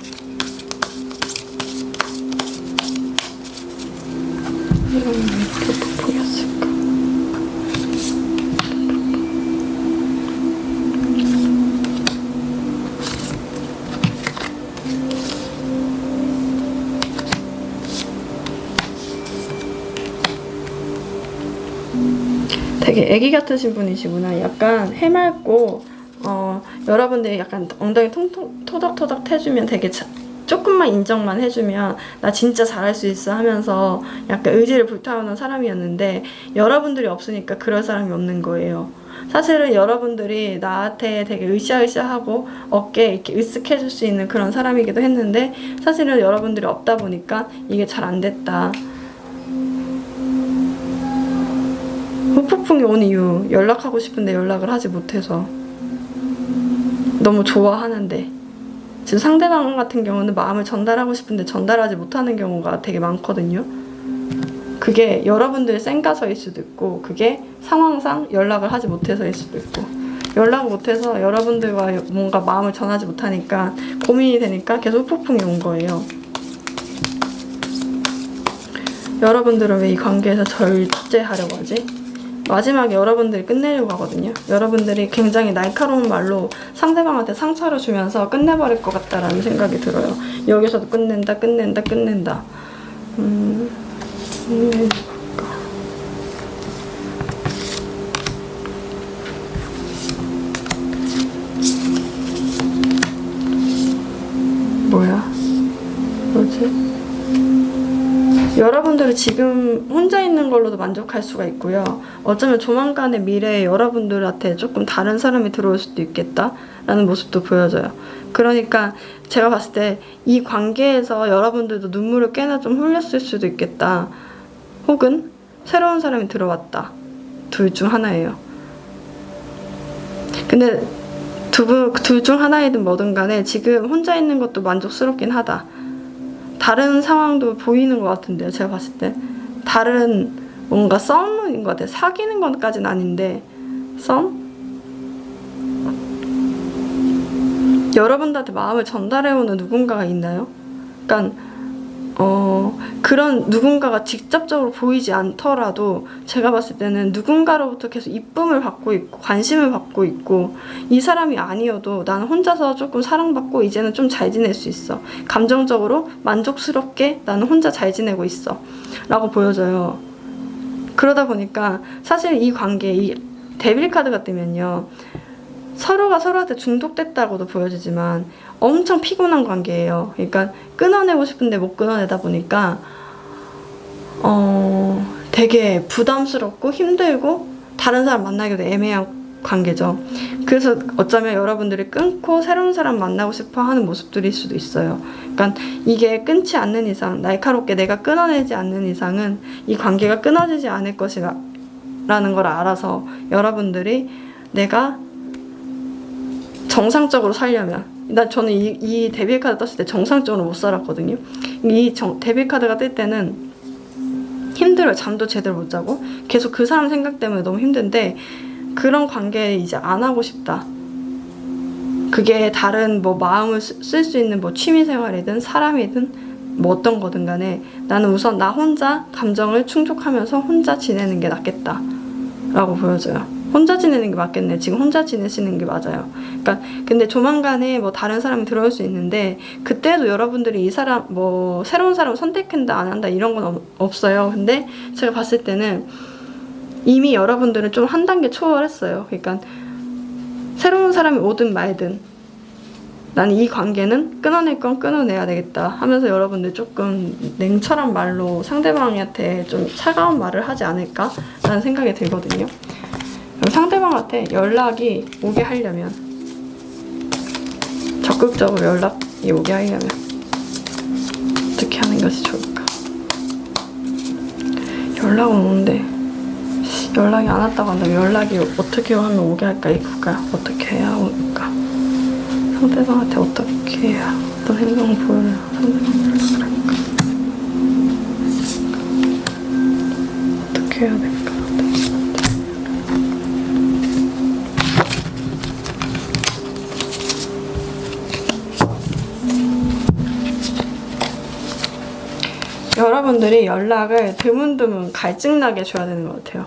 왜 이렇게 후폭풍이 왔을까? 되게 애기 같으신 분이시구나. 약간 해맑고 여러분들이 약간 엉덩이 토닥토닥 해주면 되게 조금만 인정만 해주면 나 진짜 잘할 수 있어 하면서 약간 의지를 불타오는 사람이었는데 여러분들이 없으니까 그럴 사람이 없는 거예요. 사실은 여러분들이 나한테 되게 으쌰으쌰하고 어깨에 이렇게 으쓱해줄 수 있는 그런 사람이기도 했는데 사실은 여러분들이 없다 보니까 이게 잘 안 됐다. 후폭풍이 온 이유 연락하고 싶은데 연락을 하지 못해서 너무 좋아하는데 지금 상대방 같은 경우는 마음을 전달하고 싶은데 전달하지 못하는 경우가 되게 많거든요. 그게 여러분들의 쌩까서일 수도 있고 그게 상황상 연락을 하지 못해서일 수도 있고 연락을 못해서 여러분들과 뭔가 마음을 전하지 못하니까 고민이 되니까 계속 후폭풍이 온 거예요. 여러분들은 왜 이 관계에서 절제하려고 하지? 마지막에 여러분들이 끝내려고 하거든요. 여러분들이 굉장히 날카로운 말로 상대방한테 상처를 주면서 끝내버릴 것 같다라는 생각이 들어요. 여기서도 끝낸다. 뭐야? 뭐지? 여러분들은 지금 혼자 있는 걸로도 만족할 수가 있고요. 어쩌면 조만간의 미래에 여러분들한테 조금 다른 사람이 들어올 수도 있겠다라는 모습도 보여져요. 그러니까 제가 봤을 때 이 관계에서 여러분들도 눈물을 꽤나 좀 흘렸을 수도 있겠다. 혹은 새로운 사람이 들어왔다. 둘 중 하나예요. 근데 둘 중 하나이든 뭐든 간에 지금 혼자 있는 것도 만족스럽긴 하다. 다른 상황도 보이는 것 같은데요. 제가 봤을 때 다른 뭔가 썸인 것 같아요. 사귀는 것까지는 아닌데 썸? 여러분들한테 마음을 전달해오는 누군가가 있나요? 그러니까 그런 누군가가 직접적으로 보이지 않더라도 제가 봤을 때는 누군가로부터 계속 이쁨을 받고 있고 관심을 받고 있고, 이 사람이 아니어도 나는 혼자서 조금 사랑받고 이제는 좀 잘 지낼 수 있어, 감정적으로 만족스럽게 나는 혼자 잘 지내고 있어 라고 보여져요. 그러다 보니까 사실 이 관계, 이 데빌 카드가 뜨면요, 서로가 서로한테 중독됐다고도 보여지지만 엄청 피곤한 관계예요. 그러니까 끊어내고 싶은데 못 끊어내다 보니까 되게 부담스럽고 힘들고 다른 사람 만나기도 애매한 관계죠. 그래서 어쩌면 여러분들이 끊고 새로운 사람 만나고 싶어 하는 모습들일 수도 있어요. 그러니까 이게 끊지 않는 이상, 날카롭게 내가 끊어내지 않는 이상은 이 관계가 끊어지지 않을 것이라는 걸 알아서 여러분들이 내가 정상적으로 살려면, 저는 이 데빌 카드 떴을 때 정상적으로 못 살았거든요. 이 데빌 카드가 뜰 때는 힘들어요. 잠도 제대로 못 자고 계속 그 사람 생각 때문에 너무 힘든데, 그런 관계 이제 안 하고 싶다. 그게 다른 뭐 마음을 쓸 수 있는 뭐 취미생활이든 사람이든 뭐 어떤 거든 간에 나는 우선 나 혼자 감정을 충족하면서 혼자 지내는 게 낫겠다 라고 보여져요. 혼자 지내는 게 맞겠네. 지금 혼자 지내시는 게 맞아요. 그러니까 근데 조만간에 뭐 다른 사람이 들어올 수 있는데, 그때도 여러분들이 이 사람 뭐 새로운 사람 선택한다 안 한다 이런 건 없어요. 근데 제가 봤을 때는 이미 여러분들은 좀 한 단계 초월했어요. 그러니까 새로운 사람이 오든 말든 나는 이 관계는 끊어낼 건 끊어내야 되겠다 하면서 여러분들 조금 냉철한 말로 상대방한테 좀 차가운 말을 하지 않을까 라는 생각이 들거든요. 상대방한테 연락이 오게 하려면, 적극적으로 연락이 오게 하려면 어떻게 하는 것이 좋을까? 연락은 오는데 연락이 안 왔다고 한다면 연락이 어떻게 하면 오게 할까? 이럴까? 어떻게 해야 올까? 상대방한테 어떻게 해야, 어떤 행동을 보여야 상대방을 그럴까? 어떻게 해야 될까? 여러분들이 연락을 드문드문 갈증나게 줘야 되는 것 같아요.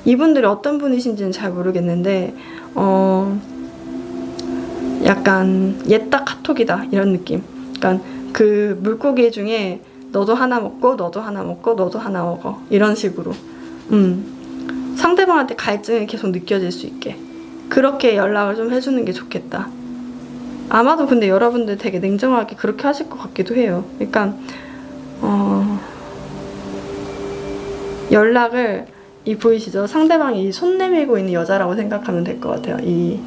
이분들이 어떤 분이신지는 잘 모르겠는데 약간 옛딱 카톡이다 이런 느낌. 그러니까 그 물고기 중에 너도 하나 먹고 너도 하나 먹고 너도 하나 먹어 이런 식으로 상대방한테 갈증이 계속 느껴질 수 있게 그렇게 연락을 좀 해주는 게 좋겠다. 아마도 근데 여러분들 되게 냉정하게 그렇게 하실 것 같기도 해요. 그러니까 연락을, 이 보이시죠? 상대방이 손 내밀고 있는 여자라고 생각하면 될 것 같아요. 이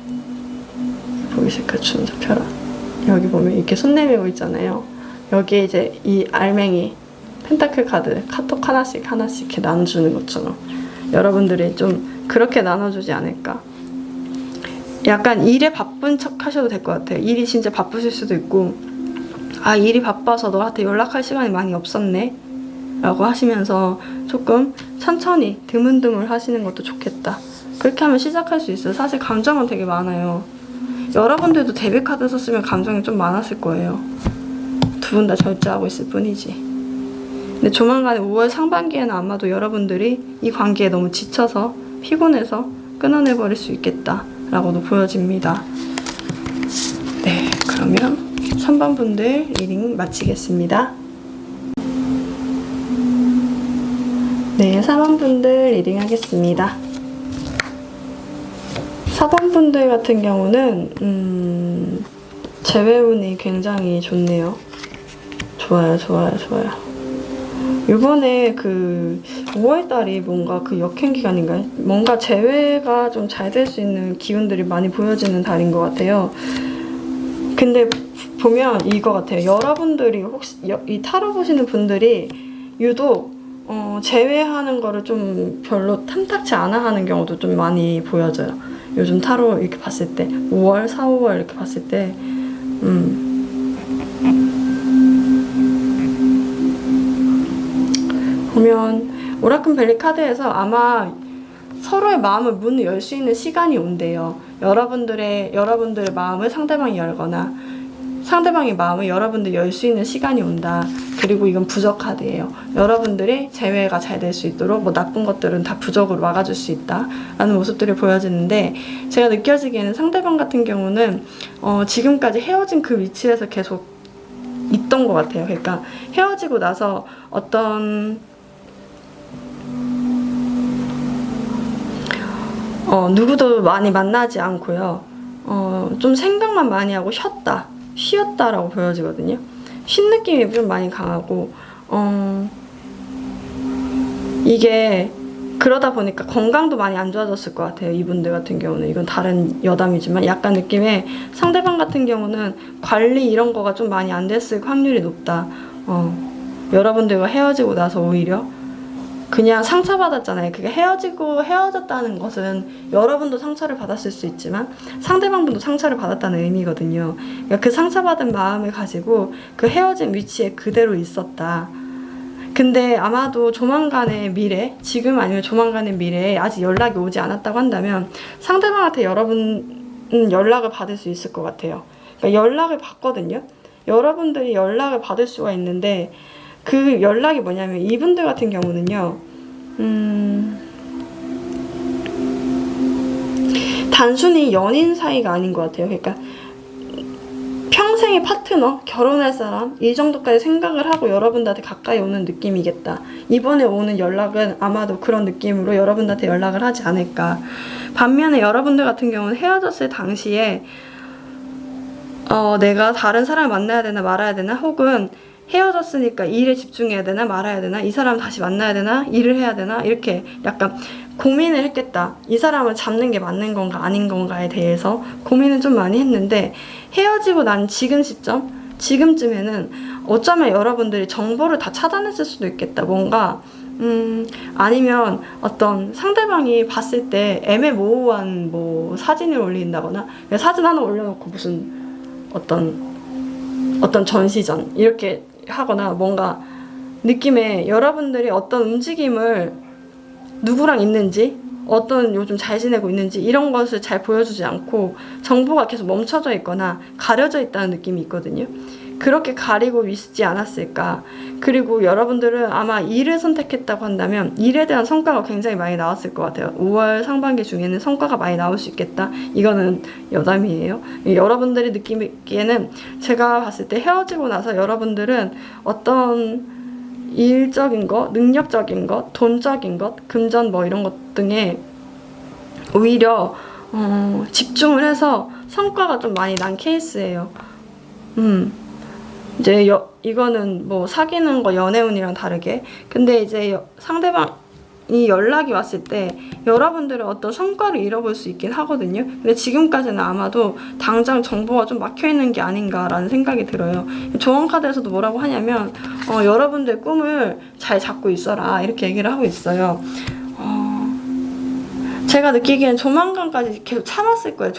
보이실까? 춤 잡혀라. 여기 보면 이렇게 손 내밀고 있잖아요. 여기에 이제 이 알맹이 펜타클 카드 카톡 하나씩 이렇게 나눠주는 것처럼 여러분들이 좀 그렇게 나눠주지 않을까. 약간 일에 바쁜 척 하셔도 될 것 같아요. 일이 진짜 바쁘실 수도 있고, 아 일이 바빠서 너한테 연락할 시간이 많이 없었네 라고 하시면서 조금 천천히 드문드문 하시는 것도 좋겠다. 그렇게 하면 시작할 수 있어요. 사실 감정은 되게 많아요. 여러분들도 데뷔 카드 썼으면 감정이 좀 많았을 거예요. 두 분 다 절제하고 있을 뿐이지. 근데 조만간에 5월 상반기에는 아마도 여러분들이 이 관계에 너무 지쳐서 피곤해서 끊어내버릴 수 있겠다 라고도 보여집니다. 네, 그러면 3번 분들 리딩 마치겠습니다. 네, 4번 분들 리딩 하겠습니다. 4번 분들 같은 경우는 재회운이 굉장히 좋네요. 좋아요. 이번에 그 5월달이 뭔가 그 역행 기간인가요? 뭔가 재회가 좀 잘 될 수 있는 기운들이 많이 보여지는 달인 것 같아요. 근데 보면 이거 같아요. 여러분들이 혹시 이 타로 보시는 분들이 유독 제외하는 거를 좀 별로 탐탁치 않아 하는 경우도 좀 많이 보여져요. 요즘 타로 이렇게 봤을 때 5월, 4, 5월 이렇게 봤을 때 보면 오라클 벨리 카드에서 아마 서로의 마음을 문을 열 수 있는 시간이 온대요. 여러분들의 마음을 상대방이 열거나 상대방의 마음을 여러분들이 열 수 있는 시간이 온다. 그리고 이건 부적하대요. 여러분들이 재회가 잘 될 수 있도록 뭐 나쁜 것들은 다 부적으로 막아줄 수 있다 라는 모습들이 보여지는데, 제가 느껴지기에는 상대방 같은 경우는 지금까지 헤어진 그 위치에서 계속 있던 것 같아요. 그러니까 헤어지고 나서 어떤 누구도 많이 만나지 않고요. 좀 생각만 많이 하고 쉬었다라고 보여지거든요. 쉰 느낌이 좀 많이 강하고, 이게 그러다 보니까 건강도 많이 안 좋아졌을 것 같아요. 이분들 같은 경우는, 이건 다른 여담이지만 약간 느낌에 상대방 같은 경우는 관리 이런 거가 좀 많이 안 됐을 확률이 높다. 여러분들과 헤어지고 나서 오히려 그냥 상처받았잖아요. 그게 헤어졌다는 것은 여러분도 상처를 받았을 수 있지만 상대방분도 상처를 받았다는 의미거든요. 그러니까 그 상처받은 마음을 가지고 그 헤어진 위치에 그대로 있었다. 근데 아마도 조만간의 미래, 지금 아니면 조만간의 미래에 아직 연락이 오지 않았다고 한다면 상대방한테 여러분은 연락을 받을 수 있을 것 같아요. 그러니까 연락을 받거든요. 여러분들이 연락을 받을 수가 있는데, 그 연락이 뭐냐면 이분들 같은 경우는요, 단순히 연인 사이가 아닌 것 같아요. 그러니까 평생의 파트너, 결혼할 사람, 이 정도까지 생각을 하고 여러분들한테 가까이 오는 느낌이겠다. 이번에 오는 연락은 아마도 그런 느낌으로 여러분들한테 연락을 하지 않을까. 반면에 여러분들 같은 경우는 헤어졌을 당시에 내가 다른 사람을 만나야 되나 말아야 되나, 혹은 헤어졌으니까 일에 집중해야 되나 말아야 되나, 이 사람 다시 만나야 되나, 일을 해야 되나, 이렇게 약간 고민을 했겠다. 이 사람을 잡는 게 맞는 건가 아닌 건가에 대해서 고민을 좀 많이 했는데, 헤어지고 난 지금 시점, 지금쯤에는 어쩌면 여러분들이 정보를 다 차단했을 수도 있겠다. 뭔가 아니면 어떤 상대방이 봤을 때 애매모호한 뭐 사진을 올린다거나, 사진 하나 올려놓고 무슨 어떤 전시전 이렇게 하거나, 뭔가 느낌에 여러분들이 어떤 움직임을 누구랑 있는지, 어떤 요즘 잘 지내고 있는지 이런 것을 잘 보여주지 않고 정보가 계속 멈춰져 있거나 가려져 있다는 느낌이 있거든요. 그렇게 가리고 있지 않았을까. 그리고 여러분들은 아마 일을 선택했다고 한다면 일에 대한 성과가 굉장히 많이 나왔을 것 같아요. 5월 상반기 중에는 성과가 많이 나올 수 있겠다. 이거는 여담이에요. 여러분들이 느끼기에는, 제가 봤을 때 헤어지고 나서 여러분들은 어떤 일적인 것, 능력적인 것, 돈적인 것, 금전 뭐 이런 것 등에 오히려 집중을 해서 성과가 좀 많이 난 케이스예요. 이제 이거는 뭐 사귀는 거 연애운이랑 다르게, 근데 이제 상대방이 연락이 왔을 때 여러분들은 어떤 성과를 잃어볼 수 있긴 하거든요. 근데 지금까지는 아마도 당장 정보가 좀 막혀있는 게 아닌가라는 생각이 들어요. 조언카드에서도 뭐라고 하냐면 여러분들 꿈을 잘 잡고 있어라, 이렇게 얘기를 하고 있어요. 제가 느끼기엔 조만간까지 계속 참았을 거예요.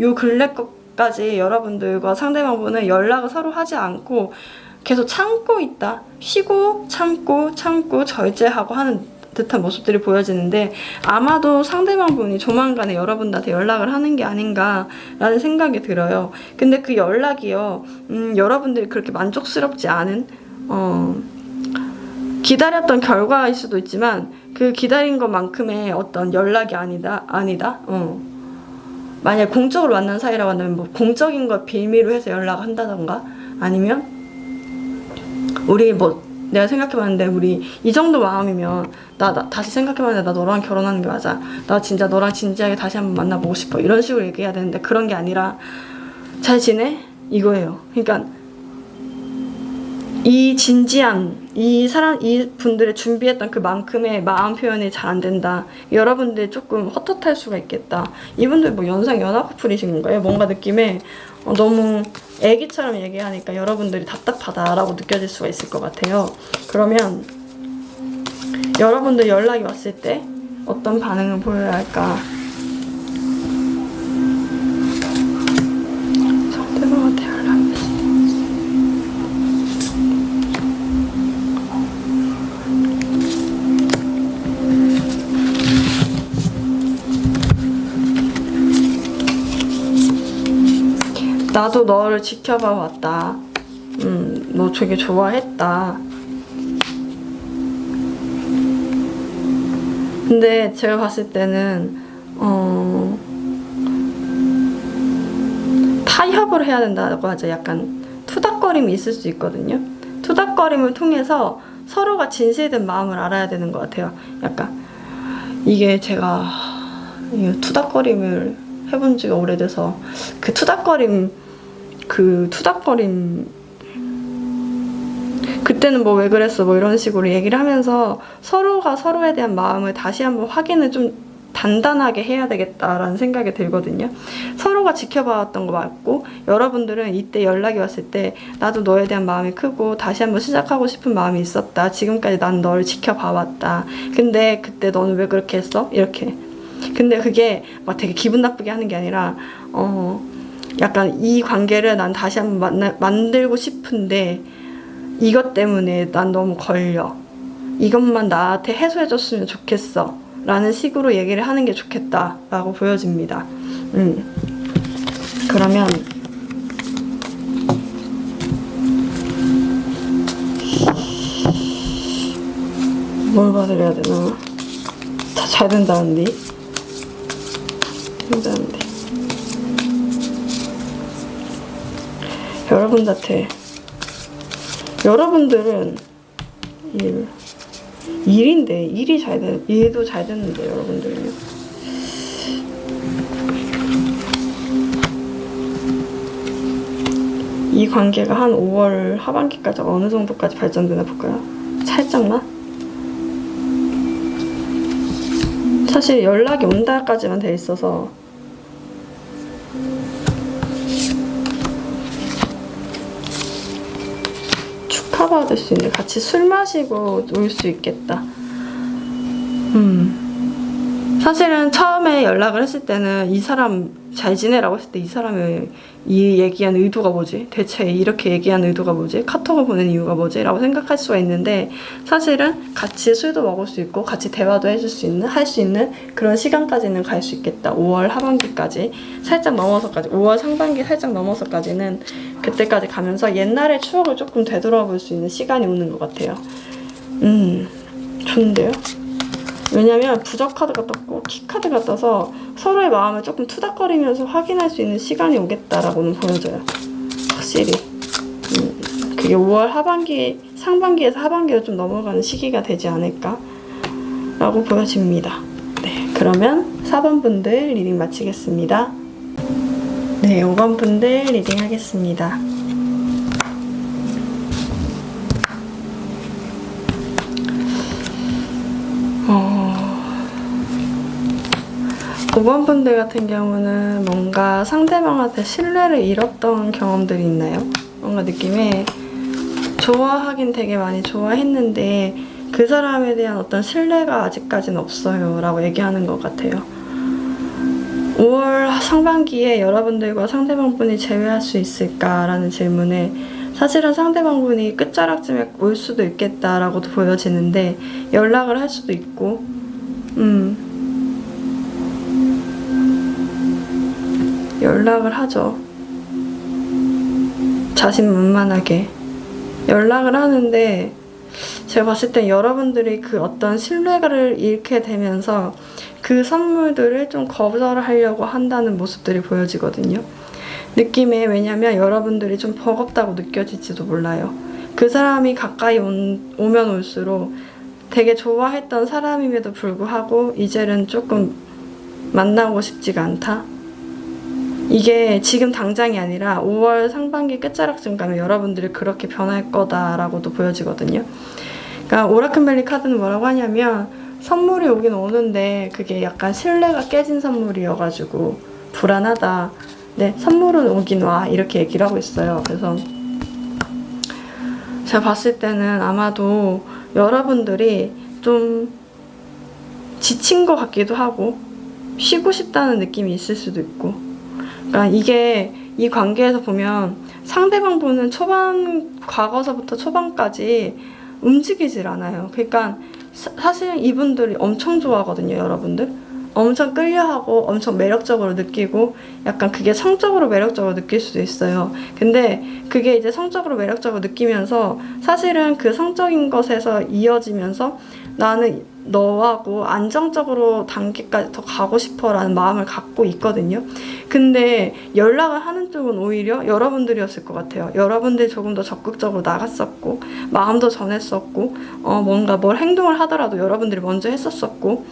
요 근래 까지 여러분들과 상대방분은 연락을 서로 하지 않고 계속 참고 있다. 쉬고 참고 절제하고 하는 듯한 모습들이 보여지는데, 아마도 상대방분이 조만간에 여러분들한테 연락을 하는 게 아닌가라는 생각이 들어요. 근데 그 연락이요, 여러분들이 그렇게 만족스럽지 않은 기다렸던 결과일 수도 있지만 그 기다린 것만큼의 어떤 연락이 아니다. 만약 공적으로 만난 사이라고 한다면 뭐 공적인 걸 빌미로 해서 연락을 한다던가, 아니면 우리 뭐 내가 생각해봤는데 우리 이 정도 마음이면 나 다시 생각해봤는데 나 너랑 결혼하는 게 맞아, 나 진짜 너랑 진지하게 다시 한번 만나보고 싶어, 이런 식으로 얘기해야 되는데 그런 게 아니라 잘 지내? 이거예요. 그러니까 이 진지한 이 분들의 준비했던 그만큼의 마음 표현이 잘 안 된다. 여러분들 조금 헛헛할 수가 있겠다. 이분들 뭐 연하 커플이신 건가요? 뭔가 느낌에 너무 애기처럼 얘기하니까 여러분들이 답답하다라고 느껴질 수가 있을 것 같아요. 그러면 여러분들 연락이 왔을 때 어떤 반응을 보여야 할까? 상대방한테 연락이 왔을 때 나도 너를 지켜봐 왔다. 너 되게 좋아했다. 근데 제가 봤을 때는 타협을 해야 된다고 하죠. 약간 투닥거림이 있을 수 있거든요. 투닥거림을 통해서 서로가 진실된 마음을 알아야 되는 것 같아요. 약간 이게 제가 투닥거림을 해본 지가 오래돼서 그 투닥거림 그때는 뭐 왜 그랬어 뭐 이런 식으로 얘기를 하면서 서로가 서로에 대한 마음을 다시 한번 확인을 좀 단단하게 해야 되겠다라는 생각이 들거든요. 서로가 지켜봐왔던 거 맞고, 여러분들은 이때 연락이 왔을 때 나도 너에 대한 마음이 크고 다시 한번 시작하고 싶은 마음이 있었다. 지금까지 난 너를 지켜봐왔다. 근데 그때 너는 왜 그렇게 했어? 이렇게. 근데 그게 막 되게 기분 나쁘게 하는 게 아니라 약간 이 관계를 난 다시 한번 만들고 싶은데 이것 때문에 난 너무 걸려. 이것만 나한테 해소해줬으면 좋겠어. 라는 식으로 얘기를 하는 게 좋겠다. 라고 보여집니다. 그러면 뭘 받으려야 되나? 잘 된다는데? 된다는데. 여러분들은 일인데 일도 잘 됐는데 여러분들은요. 이 관계가 한 5월 하반기까지 어느 정도까지 발전되나 볼까요? 살짝만? 사실 연락이 온다까지만 돼 있어서 축하받을 수 있는데 같이 술 마시고 올 수 있겠다. 사실은 처음에 연락을 했을 때는 이 사람 잘 지내라고 했을 때 이 사람이 이 얘기한 의도가 뭐지? 대체 이렇게 얘기한 의도가 뭐지? 카톡을 보낸 이유가 뭐지? 라고 생각할 수가 있는데, 사실은 같이 술도 먹을 수 있고 같이 대화도 할 수 있는 그런 시간까지는 갈 수 있겠다. 5월 하반기까지 살짝 넘어서까지, 5월 상반기 살짝 넘어서까지는 그때까지 가면서 옛날의 추억을 조금 되돌아볼 수 있는 시간이 오는 것 같아요. 좋은데요? 왜냐면 부적 카드가 떴고 키 카드가 떠서 서로의 마음을 조금 투닥거리면서 확인할 수 있는 시간이 오겠다라고는 보여져요. 확실히. 그게 5월 상반기에서 하반기로 좀 넘어가는 시기가 되지 않을까 라고 보여집니다. 네, 그러면 4번 분들 리딩 마치겠습니다. 네, 5번 분들 리딩 하겠습니다. 5번 분들 같은 경우는 뭔가 상대방한테 신뢰를 잃었던 경험들이 있나요? 뭔가 느낌에 좋아하긴 되게 많이 좋아했는데 그 사람에 대한 어떤 신뢰가 아직까지는 없어요 라고 얘기하는 것 같아요. 5월 상반기에 여러분들과 상대방분이 재회할 수 있을까라는 질문에 사실은 상대방분이 끝자락쯤에 올 수도 있겠다라고도 보여지는데 연락을 할 수도 있고 연락을 하죠. 자신만만하게 연락을 하는데 제가 봤을 땐 여러분들이 그 어떤 신뢰를 잃게 되면서 그 선물들을 좀 거절하려고 한다는 모습들이 보여지거든요. 느낌에. 왜냐면 여러분들이 좀 버겁다고 느껴질지도 몰라요. 그 사람이 가까이 오면 올수록 되게 좋아했던 사람임에도 불구하고 이제는 조금 만나고 싶지가 않다. 이게 지금 당장이 아니라 5월 상반기 끝자락쯤 가면 여러분들이 그렇게 변할 거다라고도 보여지거든요. 그러니까 오라클멜리 카드는 뭐라고 하냐면 선물이 오긴 오는데 그게 약간 신뢰가 깨진 선물이어가지고 불안하다. 네, 선물은 오긴 와. 이렇게 얘기를 하고 있어요. 그래서 제가 봤을 때는 아마도 여러분들이 좀 지친 것 같기도 하고 쉬고 싶다는 느낌이 있을 수도 있고, 그러니까 이게 이 관계에서 보면 상대방 분은 과거서부터 초반까지 움직이질 않아요. 그러니까 사실 이분들이 엄청 좋아하거든요, 여러분들. 엄청 끌려하고 엄청 매력적으로 느끼고 약간 그게 성적으로 매력적으로 느낄 수도 있어요. 근데 그게 이제 성적으로 매력적으로 느끼면서 사실은 그 성적인 것에서 이어지면서 나는 너하고 안정적으로 단계까지 더 가고 싶어 라는 마음을 갖고 있거든요. 근데 연락을 하는 쪽은 오히려 여러분들이었을 것 같아요. 여러분들이 조금 더 적극적으로 나갔었고 마음도 전했었고 뭔가 뭘 행동을 하더라도 여러분들이 먼저 했었었고,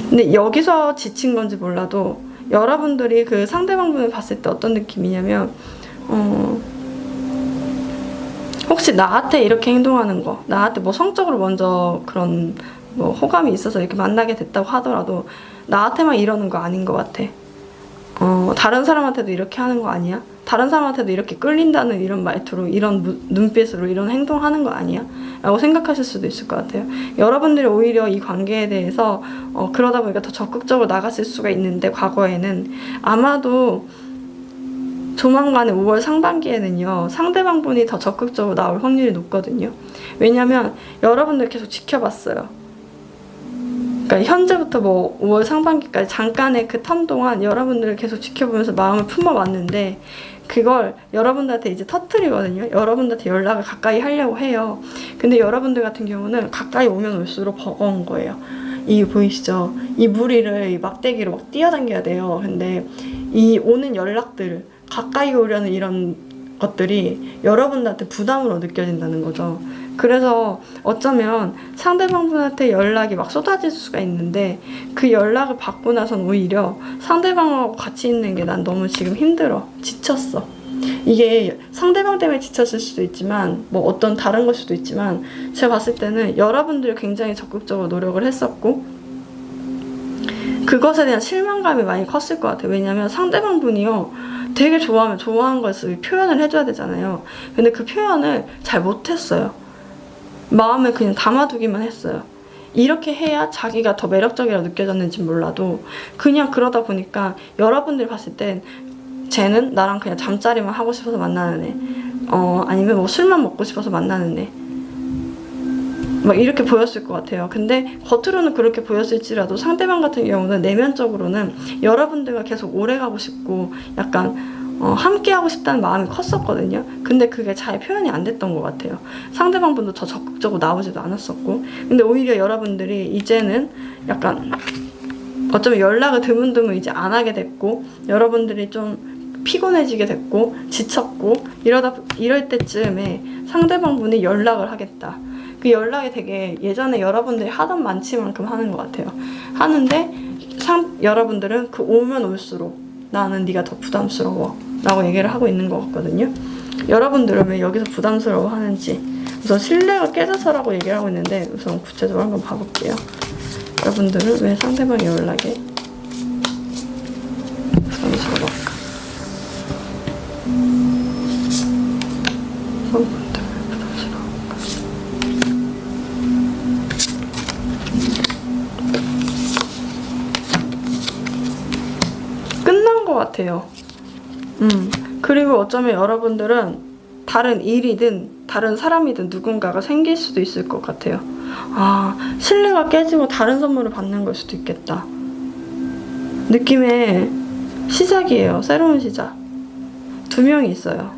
근데 여기서 지친 건지 몰라도 여러분들이 그 상대방분을 봤을 때 어떤 느낌이냐면 혹시 나한테 이렇게 행동하는 거, 나한테 뭐 성적으로 먼저 그런 뭐 호감이 있어서 이렇게 만나게 됐다고 하더라도 나한테만 이러는 거 아닌 것 같아. 다른 사람한테도 이렇게 하는 거 아니야? 다른 사람한테도 이렇게 끌린다는 이런 말투로, 이런 눈빛으로 이런 행동하는 거 아니야? 라고 생각하실 수도 있을 것 같아요. 여러분들이 오히려 이 관계에 대해서 그러다 보니까 더 적극적으로 나갔을 수가 있는데, 과거에는 아마도 조만간에 5월 상반기에는요, 상대방분이 더 적극적으로 나올 확률이 높거든요. 왜냐면 여러분들 계속 지켜봤어요. 그러니까 현재부터 뭐 5월 상반기까지 잠깐의 그 텀 동안 여러분들을 계속 지켜보면서 마음을 품어왔는데, 그걸 여러분들한테 이제 터뜨리거든요. 여러분들한테 연락을 가까이 하려고 해요. 근데 여러분들 같은 경우는 가까이 오면 올수록 버거운 거예요. 이 보이시죠? 이 무리를 이 막대기로 막 뛰어당겨야 돼요. 근데 이 오는 연락들, 가까이 오려는 이런 것들이 여러분들한테 부담으로 느껴진다는 거죠. 그래서 어쩌면 상대방분한테 연락이 막 쏟아질 수가 있는데, 그 연락을 받고 나선 오히려 상대방하고 같이 있는 게 난 너무 지금 힘들어, 지쳤어. 이게 상대방 때문에 지쳤을 수도 있지만 뭐 어떤 다른 걸 수도 있지만, 제가 봤을 때는 여러분들이 굉장히 적극적으로 노력을 했었고 그것에 대한 실망감이 많이 컸을 것 같아요. 왜냐면 상대방분이요, 되게 좋아하면 좋아하는 것을 표현을 해줘야 되잖아요. 근데 그 표현을 잘 못했어요. 마음에 그냥 담아두기만 했어요. 이렇게 해야 자기가 더 매력적이라고 느껴졌는지 몰라도 그냥 그러다 보니까 여러분들이 봤을 땐 쟤는 나랑 그냥 잠자리만 하고 싶어서 만나는 애, 아니면 뭐 술만 먹고 싶어서 만나는 애, 막 이렇게 보였을 것 같아요. 근데 겉으로는 그렇게 보였을지라도 상대방 같은 경우는 내면적으로는 여러분들과 계속 오래가고 싶고 약간 함께 하고 싶다는 마음이 컸었거든요. 근데 그게 잘 표현이 안 됐던 것 같아요. 상대방분도 더 적극적으로 나오지도 않았었고. 근데 오히려 여러분들이 이제는 약간 어쩌면 연락을 드문드문 이제 안 하게 됐고, 여러분들이 좀 피곤해지게 됐고 지쳤고 이럴 때쯤에 상대방분이 연락을 하겠다. 그 연락이 되게 예전에 여러분들이 하던 만치만큼 하는 것 같아요. 하는데 여러분들은 그 오면 올수록 나는 네가 더 부담스러워 라고 얘기를 하고 있는 것 같거든요. 여러분들은 왜 여기서 부담스러워 하는지, 우선 신뢰가 깨져서라고 얘기를 하고 있는데 우선 구체적으로 한번 봐볼게요. 여러분들은 왜 상대방의 연락에 부담스러울까? 여러분들 왜 부담스러울까? 끝난 것 같아요. 그리고 어쩌면 여러분들은 다른 일이든 다른 사람이든 누군가가 생길 수도 있을 것 같아요. 신뢰가 깨지고 다른 선물을 받는 걸 수도 있겠다. 느낌의 시작이에요. 새로운 시작. 2명이 있어요.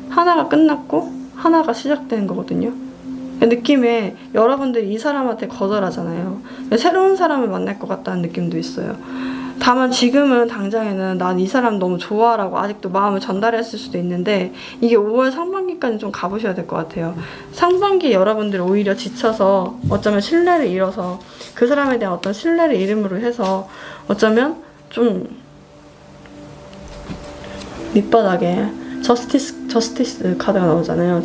하나가 끝났고 하나가 시작되는 거거든요. 느낌에 여러분들이 이 사람한테 거절하잖아요. 새로운 사람을 만날 것 같다는 느낌도 있어요. 다만 지금은 당장에는 난 이 사람 너무 좋아라고 아직도 마음을 전달했을 수도 있는데, 이게 5월 상반기까지 좀 가보셔야 될 것 같아요. 상반기 여러분들이 오히려 지쳐서 어쩌면 신뢰를 잃어서 그 사람에 대한 어떤 신뢰를 잃음으로 해서 어쩌면 좀 밑바닥에 저스티스 카드가 나오잖아요.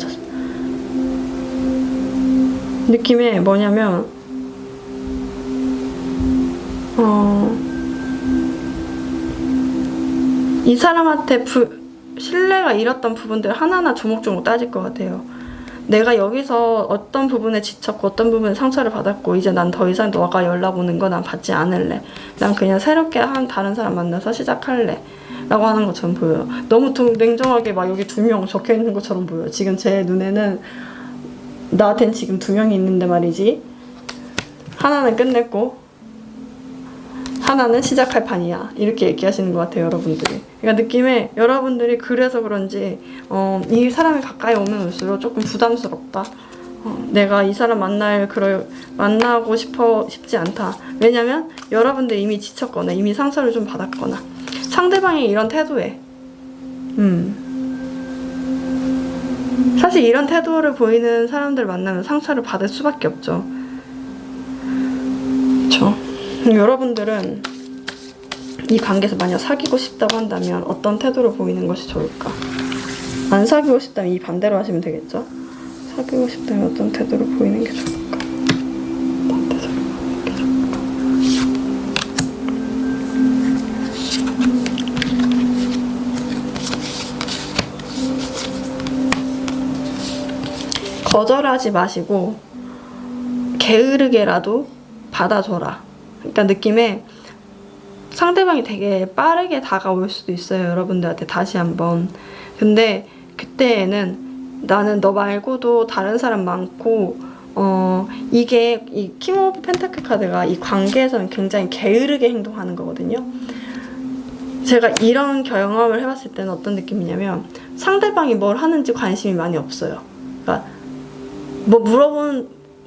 느낌에 뭐냐면 이 사람한테 신뢰가 잃었던 부분들 하나하나 조목조목 따질 것 같아요. 내가 여기서 어떤 부분에 지쳤고 어떤 부분에 상처를 받았고 이제 난 더 이상 너가 연락 오는 거 난 받지 않을래. 난 그냥 새롭게 한 다른 사람 만나서 시작할래. 라고 하는 것처럼 보여요. 너무 냉정하게 막 여기 2명 적혀 있는 것처럼 보여요. 지금 제 눈에는 나한텐 지금 2명이 있는데 말이지. 하나는 끝냈고 하나는 시작할 판이야. 이렇게 얘기하시는 것 같아요, 여러분들이. 그러니까 느낌에 여러분들이 그래서 그런지 이 사람이 가까이 오면 올수록 조금 부담스럽다. 내가 이 사람 만나고 싶지 않다. 왜냐면 여러분들이 이미 지쳤거나 이미 상처를 좀 받았거나 상대방이 이런 태도에 사실 이런 태도를 보이는 사람들 만나면 상처를 받을 수밖에 없죠. 그렇죠? 여러분들은 이 관계에서 만약 사귀고 싶다고 한다면 어떤 태도를 보이는 것이 좋을까? 안 사귀고 싶다면 이 반대로 하시면 되겠죠? 사귀고 싶다면 어떤 태도를 보이는 게 좋을까? 어떤 태도를 보이는 게 좋을까? 거절하지 마시고 게으르게라도 받아줘라. 그러니까 느낌에 상대방이 되게 빠르게 다가올 수도 있어요, 여러분들한테 다시 한번. 근데 그때에는 나는 너 말고도 다른 사람 많고 이게 이 킹 오브 펜타클 카드가 이 관계에서는 굉장히 게으르게 행동하는 거거든요. 제가 이런 경험을 해봤을 때는 어떤 느낌이냐면 상대방이 뭘 하는지 관심이 많이 없어요. 그러니까 뭐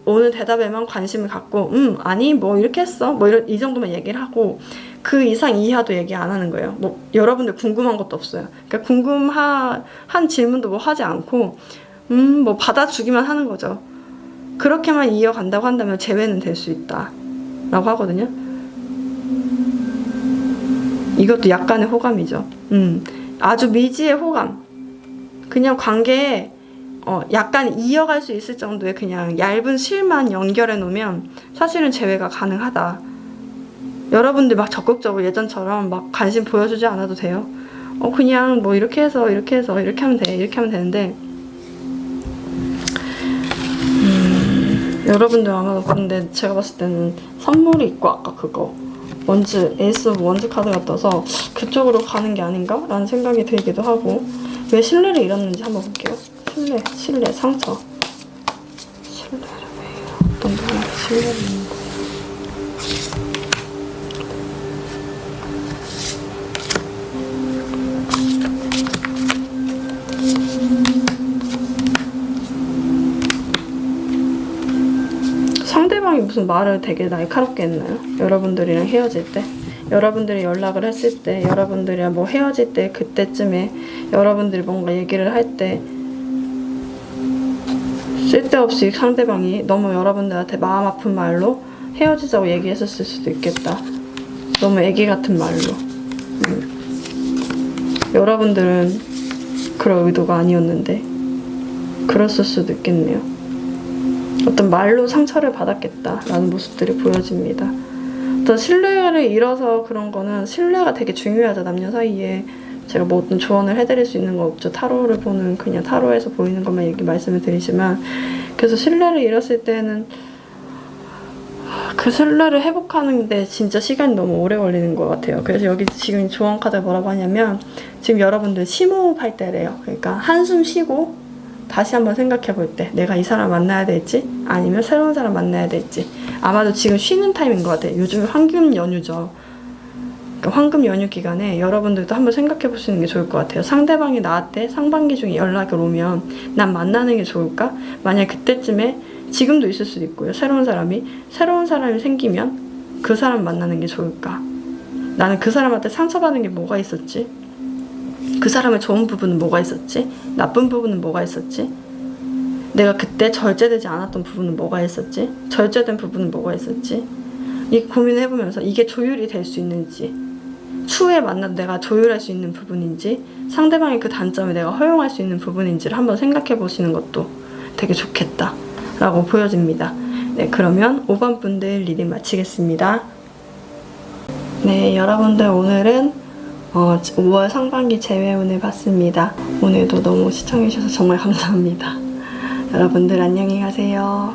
오는 대답에만 관심을 갖고 아니 뭐 이렇게 했어 뭐 이 정도만 얘기를 하고 그 이상 이하도 얘기 안 하는 거예요. 뭐 여러분들 궁금한 것도 없어요. 그러니까 궁금한 질문도 뭐 하지 않고 뭐 받아주기만 하는 거죠. 그렇게만 이어간다고 한다면 재회는 될 수 있다 라고 하거든요. 이것도 약간의 호감이죠. 아주 미지의 호감. 그냥 관계에 약간 이어갈 수 있을 정도의 그냥 얇은 실만 연결해 놓으면 사실은 재회가 가능하다. 여러분들 막 적극적으로 예전처럼 막 관심 보여주지 않아도 돼요. 그냥 뭐 이렇게 해서 이렇게 하면 돼. 이렇게 하면 되는데 여러분들 아마 근데 제가 봤을 때는 선물이 있고 아까 그거 에이스 오브 원즈 카드가 떠서 그쪽으로 가는 게 아닌가? 라는 생각이 들기도 하고 왜 신뢰를 잃었는지 한번 볼게요. 신뢰, 상처. 신뢰를 왜 어떤 부분에 신뢰를 잃는 거예요? 상대방이 무슨 말을 되게 날카롭게 했나요? 여러분들이랑 헤어질 때? 여러분들이 연락을 했을 때, 여러분들이랑 뭐 헤어질 때, 그때쯤에 여러분들이 뭔가 얘기를 할 때 쓸데없이 상대방이 너무 여러분들한테 마음 아픈 말로 헤어지자고 얘기했었을 수도 있겠다. 너무 애기 같은 말로. 여러분들은 그럴 의도가 아니었는데 그랬을 수도 있겠네요. 어떤 말로 상처를 받았겠다라는 모습들이 보여집니다. 어떤 신뢰를 잃어서 그런 거는 신뢰가 되게 중요하죠, 남녀 사이에. 제가 뭐 어떤 조언을 해드릴 수 있는 거 없죠. 타로를 보는 그냥 타로에서 보이는 것만 말씀을 드리지만 그래서 신뢰를 잃었을 때는 그 신뢰를 회복하는데 진짜 시간이 너무 오래 걸리는 것 같아요. 그래서 여기 지금 조언 카드 뭐라고 하냐면 지금 여러분들 심호흡할 때래요. 그러니까 한숨 쉬고 다시 한번 생각해 볼 때 내가 이 사람 만나야 될지 아니면 새로운 사람 만나야 될지 아마도 지금 쉬는 타임인 것 같아요. 요즘 황금 연휴죠. 그러니까 황금 연휴 기간에 여러분들도 한번 생각해 보시는 게 좋을 것 같아요. 상대방이 나한테 상반기 중에 연락이 오면 난 만나는 게 좋을까? 만약 그때쯤에 지금도 있을 수도 있고요. 새로운 사람이 생기면 그 사람 만나는 게 좋을까? 나는 그 사람한테 상처받은 게 뭐가 있었지? 그 사람의 좋은 부분은 뭐가 있었지? 나쁜 부분은 뭐가 있었지? 내가 그때 절제되지 않았던 부분은 뭐가 있었지? 절제된 부분은 뭐가 있었지? 이 고민을 해보면서 이게 조율이 될 수 있는지, 추후에 만나도 내가 조율할 수 있는 부분인지, 상대방의 그 단점을 내가 허용할 수 있는 부분인지를 한번 생각해 보시는 것도 되게 좋겠다 라고 보여집니다. 네, 그러면 5번 분들 리딩 마치겠습니다. 네, 여러분들 오늘은 5월 상반기 재회운을 봤습니다. 오늘도 너무 시청해주셔서 정말 감사합니다. 여러분들 안녕히 가세요.